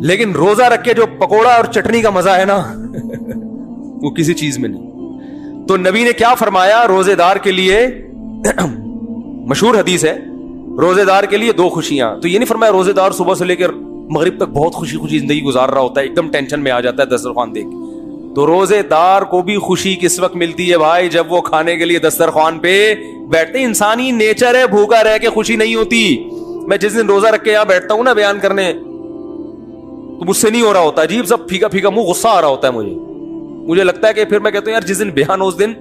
لیکن روزہ رکھ کے جو پکوڑا اور چٹنی کا مزہ ہے نا وہ کسی چیز میں نہیں. تو نبی نے کیا فرمایا؟ روزے دار کے لیے مشہور حدیث ہے, روزے دار کے لیے دو خوشیاں. تو یہ نہیں فرمایا روزے دار صبح سے لے کر مغرب تک بہت خوشی خوشی زندگی گزار رہا ہوتا ہے, ایک دم ٹینشن میں آ جاتا ہے دسترخوان دیکھ. تو روزے دار کو بھی خوشی کس وقت ملتی ہے بھائی؟ جب وہ کھانے کے لیے دسترخوان پہ بیٹھتے. انسانی نیچر ہے, بھوکا رہ کے خوشی نہیں ہوتی. میں جس دن روزہ رکھ کے یہاں بیٹھتا ہوں نا بیان کرنے, تو مجھ سے نہیں ہو رہا ہوتا, عجیب سب پھیکا پھیکا منہ, غصہ آ رہا ہوتا ہے مجھے لگتا ہے کہ پھر میں کہتا ہوں یار جس دن بیان ہو اس دن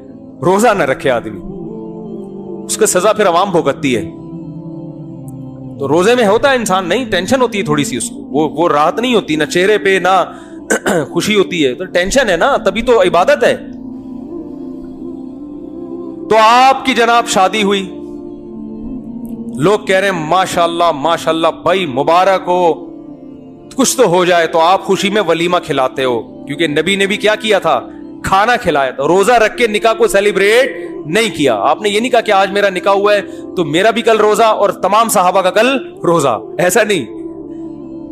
روزہ نہ رکھے آدمی, اس کا سزا پھر عوام بھگتتی ہے. تو روزے میں ہوتا ہے انسان نہیں, ٹینشن ہوتی ہے تھوڑی سی اس کو, وہ راحت نہیں ہوتی, نہ چہرے پہ نہ خوشی ہوتی ہے, تو ٹینشن ہے نا, تبھی تو عبادت ہے. تو آپ کی جناب شادی ہوئی, لوگ کہہ رہے ہیں ماشاءاللہ ماشاءاللہ بھائی مبارک ہو, کچھ تو ہو جائے. تو آپ خوشی میں ولیمہ کھلاتے ہو, کیونکہ نبی نے بھی کیا کیا تھا؟ کھانا کھلایا تھا. روزہ رکھ کے نکاح کو سیلیبریٹ نہیں کیا. آپ نے یہ نہیں کہا کہ آج میرا نکاح ہوا ہے تو میرا بھی کل روزہ اور تمام صحابہ کا کل روزہ, ایسا نہیں.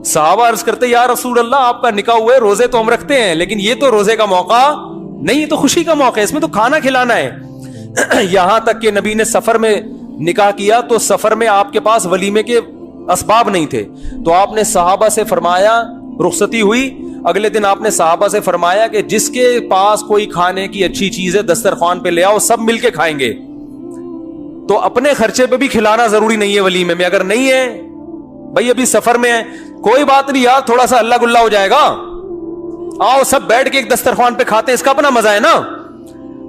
صحابہ عرض کرتے یا رسول اللہ آپ کا نکاح ہوا ہے, روزے تو ہم رکھتے ہیں, لیکن یہ تو روزے کا موقع نہیں, یہ تو خوشی کا موقع ہے, اس میں تو کھانا کھلانا ہے. یہاں تک کہ نبی نے سفر میں نکاح کیا تو سفر میں آپ کے پاس ولیمے کے اسباب نہیں تھے, تو آپ نے صحابہ سے فرمایا, رخصتی ہوئی, اگلے دن آپ نے صحابہ سے فرمایا کہ جس کے پاس کوئی کھانے کی اچھی چیز ہے دسترخوان پہ لے آؤ, سب مل کے کھائیں گے. تو اپنے خرچے پہ بھی کھلانا ضروری نہیں ہے ولیمے میں. اگر نہیں ہے بھائی ابھی سفر میں ہے, کوئی بات نہیں یار, تھوڑا سا اللہ گلہ ہو جائے گا, آؤ سب بیٹھ کے ایک دسترخوان پہ کھاتے ہیں, اس کا اپنا مزہ ہے نا.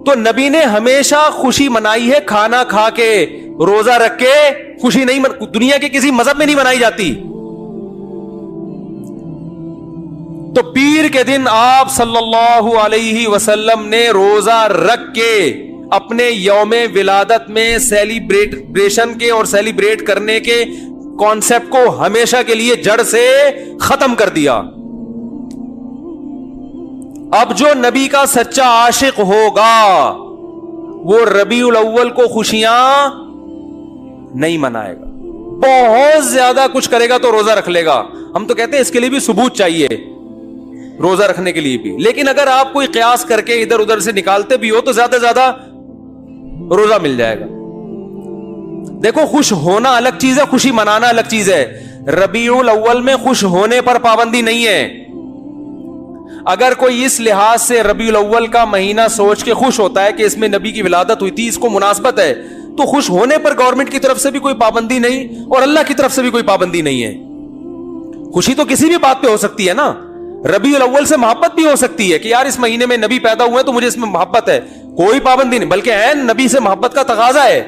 تو نبی نے ہمیشہ خوشی منائی ہے کھانا کھا کے, روزہ رکھ کے خوشی نہیں دنیا کے کسی مذہب میں نہیں منائی جاتی. تو پیر کے دن آپ صلی اللہ علیہ وسلم نے روزہ رکھ کے اپنے یوم ولادت میں سیلیبریشن کے اور سیلیبریٹ کرنے کے کانسیپٹ کو ہمیشہ کے لیے جڑ سے ختم کر دیا. اب جو نبی کا سچا عاشق ہوگا وہ ربیع الاول کو خوشیاں نہیں منائے گا. بہت زیادہ کچھ کرے گا تو روزہ رکھ لے گا. ہم تو کہتے ہیں اس کے لیے بھی ثبوت چاہیے روزہ رکھنے کے لیے بھی. لیکن اگر آپ کوئی قیاس کر کے ادھر ادھر سے نکالتے بھی ہو تو زیادہ سے زیادہ روزہ مل جائے گا. دیکھو خوش ہونا الگ چیز ہے, خوشی منانا الگ چیز ہے. ربیع الاول میں خوش ہونے پر پابندی نہیں ہے. اگر کوئی اس لحاظ سے ربیع الاول کا مہینہ سوچ کے خوش ہوتا ہے کہ اس میں نبی کی ولادت ہوئی تھی, اس کو مناسبت ہے, تو خوش ہونے پر گورنمنٹ کی طرف سے بھی کوئی پابندی نہیں اور اللہ کی طرف سے بھی کوئی پابندی نہیں ہے. خوشی تو کسی بھی بات پہ ہو سکتی ہے نا. ربیع الاول سے محبت بھی ہو سکتی ہے کہ یار اس مہینے میں نبی پیدا ہوئے تو مجھے اس میں محبت ہے, کوئی پابندی نہیں, بلکہ عین نبی سے محبت کا تقاضا ہے.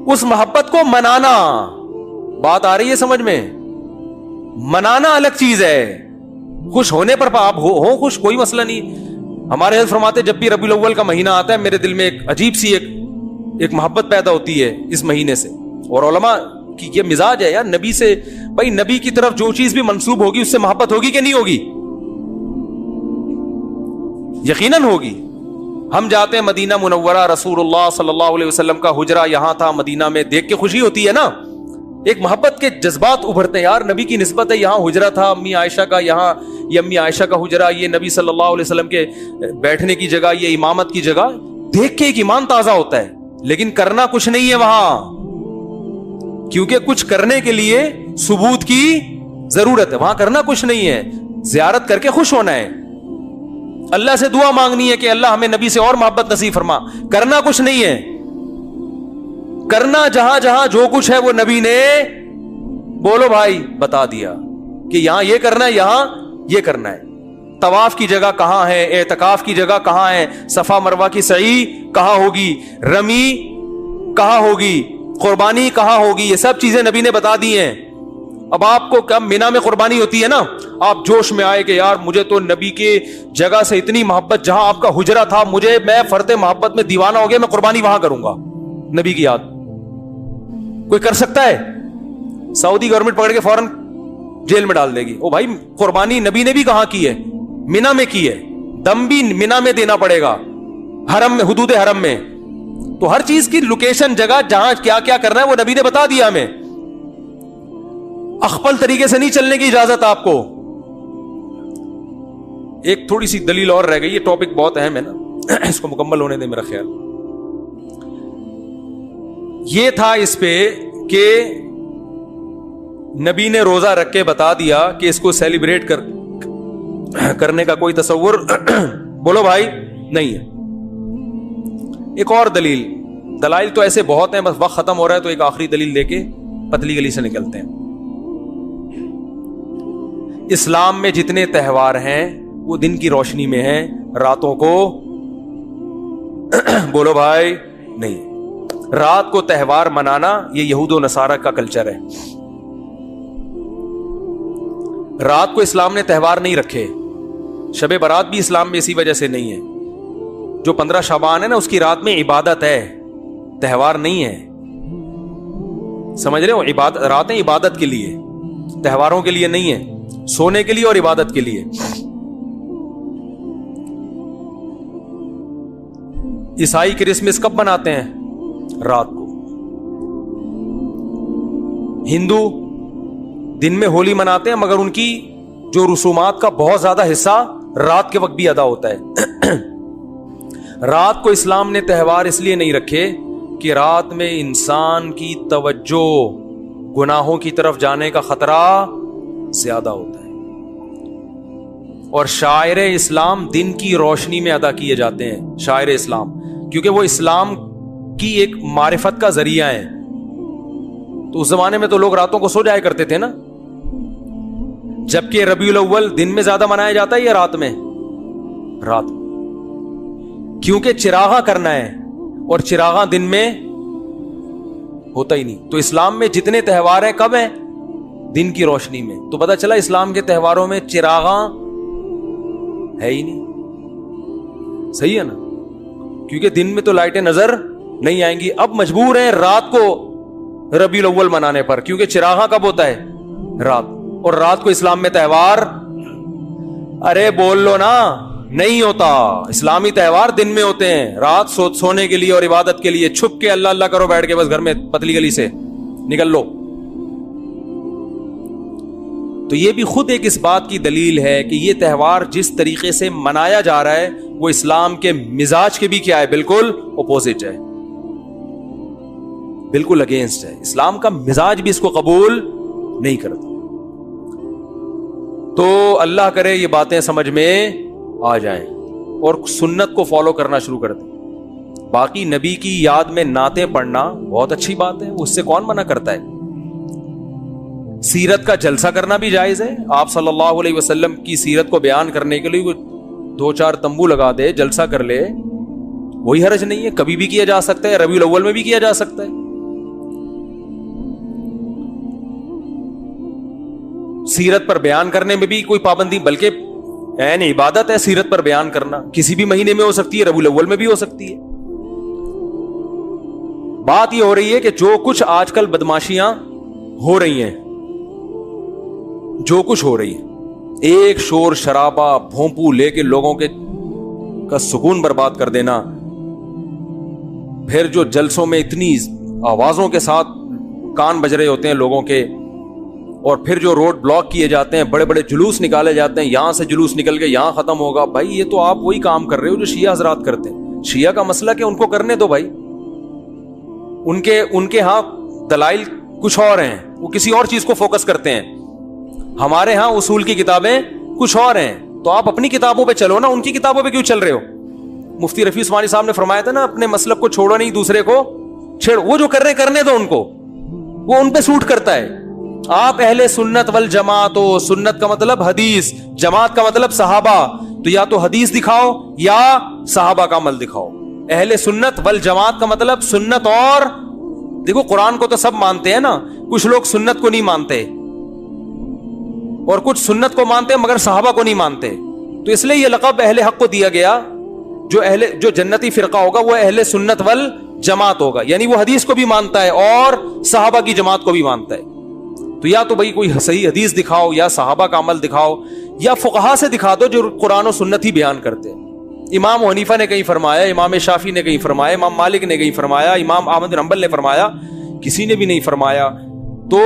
اس محبت کو منانا, بات آ رہی ہے سمجھ میں؟ منانا الگ چیز ہے, خوش ہونے پر آپ ہو خوش, کوئی مسئلہ نہیں. ہمارے حضرت فرماتے جب بھی ربیع الاول کا مہینہ آتا ہے میرے دل میں ایک عجیب سی ایک محبت پیدا ہوتی ہے اس مہینے سے. اور علماء کی یہ مزاج ہے یار, نبی سے بھائی نبی کی طرف جو چیز بھی منسوب ہوگی اس سے محبت ہوگی کہ نہیں ہوگی؟ یقیناً ہوگی. ہم جاتے ہیں مدینہ منورہ, رسول اللہ صلی اللہ علیہ وسلم کا حجرہ یہاں تھا مدینہ میں, دیکھ کے خوشی ہوتی ہے نا, ایک محبت کے جذبات ابھرتے ہیں. یار نبی کی نسبت ہے, یہاں حجرہ تھا امی عائشہ کا, یہاں یہ امی عائشہ کا حجرہ, یہ نبی صلی اللہ علیہ وسلم کے بیٹھنے کی جگہ, یہ امامت کی جگہ, دیکھ کے ایک ایمان تازہ ہوتا ہے. لیکن کرنا کچھ نہیں ہے وہاں, کیونکہ کچھ کرنے کے لیے ثبوت کی ضرورت ہے. وہاں کرنا کچھ نہیں ہے, زیارت کر کے خوش ہونا ہے, اللہ سے دعا مانگنی ہے کہ اللہ ہمیں نبی سے اور محبت نصیب فرما. کرنا کچھ نہیں ہے, کرنا جہاں جہاں جو کچھ ہے وہ نبی نے بولو بھائی بتا دیا کہ یہاں یہ کرنا ہے, یہاں یہ کرنا ہے. طواف کی جگہ کہاں ہے, اعتکاف کی جگہ کہاں ہے, صفا مروہ کی سعی کہاں ہوگی, رمی کہاں ہوگی, قربانی کہاں ہوگی, یہ سب چیزیں نبی نے بتا دی ہیں. اب آپ کو کیا مینا میں قربانی ہوتی ہے نا, آپ جوش میں آئے کہ یار مجھے تو نبی کے جگہ سے اتنی محبت, جہاں آپ کا حجرہ تھا میں فرط محبت میں دیوانہ ہو گیا, میں قربانی وہاں کروں گا. نبی کی یاد کوئی کر سکتا ہے؟ سعودی گورنمنٹ پکڑ کے فوراً جیل میں ڈال دے گی. او بھائی قربانی نبی نے بھی کہاں کی ہے؟ مینا میں کی ہے. دم بھی مینا میں دینا پڑے گا, حرم میں, حدود حرم میں. تو ہر چیز کی لوکیشن, جگہ جہاں کیا کیا کرنا ہے وہ نبی نے بتا دیا ہمیں. اخپل طریقے سے نہیں چلنے کی اجازت آپ کو. ایک تھوڑی سی دلیل اور رہ گئی, یہ ٹاپک بہت اہم ہے نا, اس کو مکمل ہونے دیں. میرا خیال یہ تھا اس پہ کہ نبی نے روزہ رکھ کے بتا دیا کہ اس کو سیلیبریٹ کرنے کا کوئی تصور بولو بھائی نہیں ہے. ایک اور دلائل تو ایسے بہت ہیں, بس وقت ختم ہو رہا ہے تو ایک آخری دلیل دے کے پتلی گلی سے نکلتے ہیں. اسلام میں جتنے تہوار ہیں وہ دن کی روشنی میں ہیں, راتوں کو بولو بھائی نہیں. رات کو تہوار منانا یہ یہود و نصارہ کا کلچر ہے. رات کو اسلام نے تہوار نہیں رکھے. شب برات بھی اسلام میں اسی وجہ سے نہیں ہے. جو 15 شعبان ہے نا اس کی رات میں عبادت ہے, تہوار نہیں ہے. سمجھ رہے ہو؟ عبادت, راتیں عبادت کے لیے, تہواروں کے لیے نہیں ہے, سونے کے لیے اور عبادت کے لیے. عیسائی کرسمس کب مناتے ہیں؟ رات کو. ہندو دن میں ہولی مناتے ہیں, مگر ان کی جو رسومات کا بہت زیادہ حصہ رات کے وقت بھی ادا ہوتا ہے. رات کو اسلام نے تہوار اس لیے نہیں رکھے کہ رات میں انسان کی توجہ گناہوں کی طرف جانے کا خطرہ زیادہ ہوتا ہے. اور شاعر اسلام دن کی روشنی میں ادا کیے جاتے ہیں. شاعر اسلام کیونکہ وہ اسلام کی ایک معرفت کا ذریعہ ہے. تو اس زمانے میں تو لوگ راتوں کو سو جایا کرتے تھے نا, جبکہ ربیع الاول دن میں زیادہ منایا جاتا ہے یا رات میں؟ رات, کیونکہ چراغاں کرنا ہے اور چراغاں دن میں ہوتا ہی نہیں. تو اسلام میں جتنے تہوار ہیں کب ہیں؟ دن کی روشنی میں. تو پتہ چلا اسلام کے تہواروں میں چراغاں ہے ہی نہیں. صحیح ہے نا, کیونکہ دن میں تو لائٹیں نظر نہیں آئیں گی. اب مجبور ہیں رات کو ربیع الاول منانے پر, کیونکہ چراغاں کب ہوتا ہے؟ رات. اور رات کو اسلام میں تہوار, ارے بول لو نا, نہیں ہوتا. اسلامی تہوار دن میں ہوتے ہیں, رات سونے کے لیے اور عبادت کے لیے. چھپ کے اللہ اللہ کرو بیٹھ کے بس گھر میں پتلی گلی سے نکل لو. تو یہ بھی خود ایک اس بات کی دلیل ہے کہ یہ تہوار جس طریقے سے منایا جا رہا ہے وہ اسلام کے مزاج کے بھی کیا ہے, بالکل اپوزٹ ہے, بالکل اگینسٹ ہے. اسلام کا مزاج بھی اس کو قبول نہیں کرتا. تو اللہ کرے یہ باتیں سمجھ میں آ جائیں اور سنت کو فالو کرنا شروع کر دیں. باقی نبی کی یاد میں نعتیں پڑھنا بہت اچھی بات ہے, اس سے کون منع کرتا ہے. سیرت کا جلسہ کرنا بھی جائز ہے. آپ صلی اللہ علیہ وسلم کی سیرت کو بیان کرنے کے لیے وہ 2-4 تمبو لگا دے, جلسہ کر لے, کوئی حرج نہیں ہے. کبھی بھی کیا جا سکتا ہے, ربیع الاول میں بھی کیا جا سکتا ہے. سیرت پر بیان کرنے میں بھی کوئی پابندی, بلکہ عین عبادت ہے سیرت پر بیان کرنا. کسی بھی مہینے میں ہو سکتی ہے, ربیع الاول میں بھی ہو سکتی ہے. بات یہ ہو رہی ہے کہ جو کچھ آج کل بدماشیاں ہو رہی ہیں, جو کچھ ہو رہی ہے, ایک شور شرابہ بھونپو لے کے لوگوں کے کا سکون برباد کر دینا, پھر جو جلسوں میں اتنی آوازوں کے ساتھ کان بج رہے ہوتے ہیں لوگوں کے, اور پھر جو روڈ بلاک کیے جاتے ہیں, بڑے بڑے جلوس نکالے جاتے ہیں, یہاں سے جلوس نکل کے یہاں ختم ہوگا. بھائی یہ تو آپ وہی کام کر رہے ہو جو شیعہ حضرات کرتے ہیں. شیعہ کا مسئلہ کہ ان کو کرنے دو بھائی, ان کے ہاں دلائل کچھ اور ہیں, وہ کسی اور چیز کو فوکس کرتے ہیں. ہمارے ہاں اصول کی کتابیں کچھ اور ہیں, تو آپ اپنی کتابوں پہ چلو نا, ان کی کتابوں پہ کیوں چل رہے ہو. مفتی رفیع عثمانی صاحب نے فرمایا تھا نا, اپنے مسلک کو چھوڑو نہیں دوسرے کو چھیڑو. وہ جو کر رہے کرنے دو ان کو, وہ ان پہ سوٹ کرتا ہے. آپ اہل سنت والجماعت ہو, سنت کا مطلب حدیث, جماعت کا مطلب صحابہ, تو یا تو حدیث دکھاؤ یا صحابہ کا عمل دکھاؤ. اہل سنت والجماعت کا مطلب سنت, اور دیکھو قرآن کو تو سب مانتے ہیں نا, کچھ لوگ سنت کو نہیں مانتے اور کچھ سنت کو مانتے ہیں مگر صحابہ کو نہیں مانتے. تو اس لیے یہ لقب اہل حق کو دیا گیا. جو جنتی فرقہ ہوگا وہ اہل سنت والجماعت ہوگا, یعنی وہ حدیث کو بھی مانتا ہے اور صحابہ کی جماعت کو بھی مانتا ہے. تو یا تو بھائی کوئی صحیح حدیث دکھاؤ, یا صحابہ کا عمل دکھاؤ, یا فقہا سے دکھا دو جو قرآن و سنت ہی بیان کرتے ہیں. امام حنیفہ نے کہیں فرمایا, امام شافعی نے کہیں فرمایا, امام مالک نے کہیں فرمایا, امام احمد بن حنبل نے فرمایا, کسی نے بھی نہیں فرمایا. تو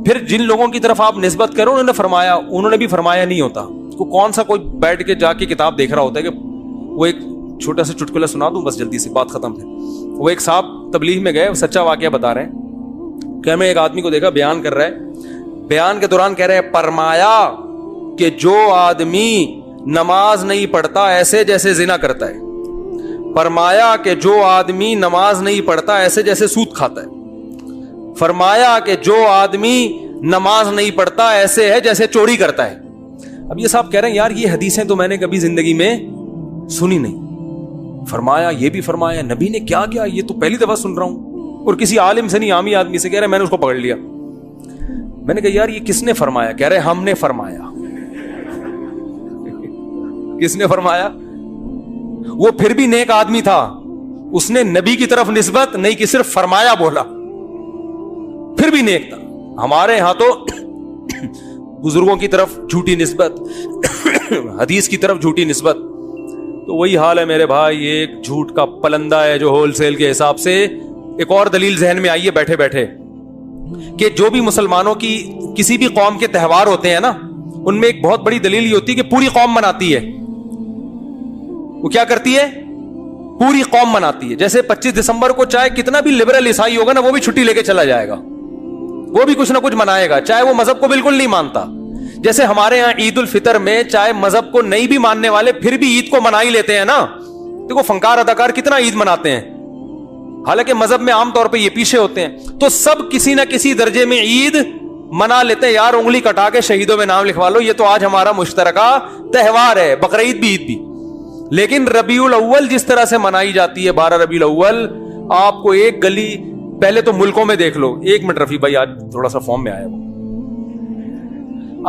پھر جن لوگوں کی طرف آپ نسبت کرو انہوں نے فرمایا, انہوں نے بھی فرمایا نہیں ہوتا. کون سا کوئی بیٹھ کے جا کے کتاب دیکھ رہا ہوتا ہے کہ وہ ایک چھوٹا سا چٹکلا سنا دوں بس جلدی سے بات ختم ہے. وہ ایک صاحب تبلیغ میں گئے, سچا واقعہ بتا رہے ہیں کہ میں ایک آدمی کو دیکھا بیان کر رہا ہے, بیان کے دوران کہہ رہے ہیں فرمایا کہ جو آدمی نماز نہیں پڑھتا ایسے جیسے زنا کرتا ہے. فرمایا کہ جو آدمی نماز نہیں پڑھتا ایسے جیسے سود کھاتا ہے. فرمایا کہ جو آدمی نماز نہیں پڑھتا ایسے ہے جیسے چوری کرتا ہے. اب یہ صاحب کہہ رہے ہیں یار یہ حدیثیں تو میں نے کبھی زندگی میں سنی نہیں. فرمایا یہ بھی فرمایا, نبی نے کیا کیا یہ تو پہلی دفعہ سن رہا ہوں, اور کسی عالم سے نہیں عامی آدمی سے. کہہ رہے میں نے اس کو پکڑ لیا. میں نے کہا یار یہ کس نے فرمایا؟ کہہ رہے ہم نے فرمایا. کس نے فرمایا؟ وہ پھر بھی نیک آدمی تھا, اس نے نبی کی طرف نسبت نہیں کی, صرف فرمایا بولا, پھر بھی نیک تھا. ہمارے ہاں تو بزرگوں کی طرف جھوٹی نسبت, حدیث کی طرف جھوٹی نسبت. تو وہی حال ہے میرے بھائی, یہ ایک جھوٹ کا پلندہ ہے جو ہول سیل کے حساب سے. ایک اور دلیل ذہن میں آئی ہے بیٹھے بیٹھے کہ جو بھی مسلمانوں کی کسی بھی قوم کے تہوار ہوتے ہیں نا, ان میں ایک بہت بڑی دلیل یہ ہوتی ہے کہ پوری قوم مناتی ہے. وہ کیا کرتی ہے؟ پوری قوم مناتی ہے. جیسے 25 دسمبر کو چاہے کتنا بھی لبرل عیسائی ہوگا نا, وہ بھی چھٹی لے کے چلا جائے گا, وہ بھی کچھ نہ کچھ منائے گا, چاہے وہ مذہب کو بالکل نہیں مانتا. جیسے ہمارے یہاں عید الفطر میں چاہے مذہب کو نہیں بھی ماننے والے پھر بھی عید کو منا ہی لیتے ہیں نا. دیکھو فنکار اداکار کتنا عید مناتے ہیں, حالانکہ مذہب میں عام طور پہ یہ پیچھے ہوتے ہیں. تو سب کسی نہ کسی درجے میں عید منا لیتے ہیں. یار انگلی کٹا کے شہیدوں میں نام لکھوا لو, یہ تو آج ہمارا مشترکہ تہوار ہے, بقرعید بھی عید بھی. لیکن ربیع الاول جس طرح سے منائی جاتی ہے, 12 ربیع الاول, آپ کو ایک گلی پہلے تو ملکوں میں دیکھ لو. ایک منٹ رفیع بھائی آج تھوڑا سا فارم میں آیا وہ,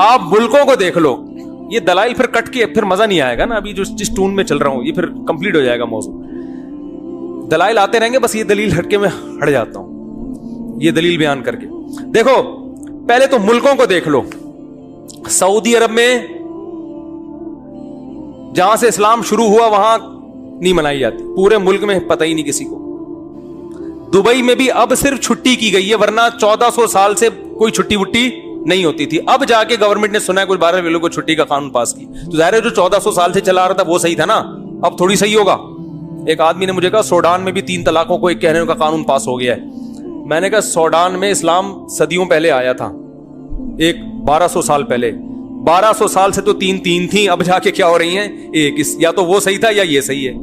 آپ ملکوں کو دیکھ لو. یہ دلائل پھر کٹ کے پھر مزہ نہیں آئے گا نا, ابھی جو جس ٹون میں چل رہا ہوں یہ پھر کمپلیٹ ہو جائے گا موضوع. دلائل آتے رہیں گے, بس یہ دلیل ہٹ کے میں ہٹ جاتا ہوں یہ دلیل بیان کر کے. دیکھو پہلے تو ملکوں کو دیکھ لو. سعودی عرب میں جہاں سے اسلام شروع ہوا وہاں نہیں منائی جاتی, پورے ملک میں پتہ ہی نہیں کسی کو. دبئی میں بھی اب صرف چھٹی کی گئی ہے, ورنہ 1400 سال سے کوئی چھٹی وٹی نہیں ہوتی تھی. اب جا کے گورنمنٹ نے سنا ہے کچھ 12 والوں کو چھٹی کا قانون پاس کی, تو ظاہر ہے جو 1400 سال سے چلا رہا تھا وہ صحیح تھا نا, اب تھوڑی صحیح ہوگا. ایک آدمی نے مجھے کہا سوڈان میں بھی 3 طلاقوں کو ایک کہنے کا قانون پاس ہو گیا ہے. میں نے کہا سوڈان میں اسلام صدیوں پہلے آیا تھا, ایک 1200 سال پہلے, 1200 سال سے تو 3 تھیں, اب جا کے کیا ہو رہی ہیں ایک. یا تو وہ صحیح تھا یا یہ صحیح ہے.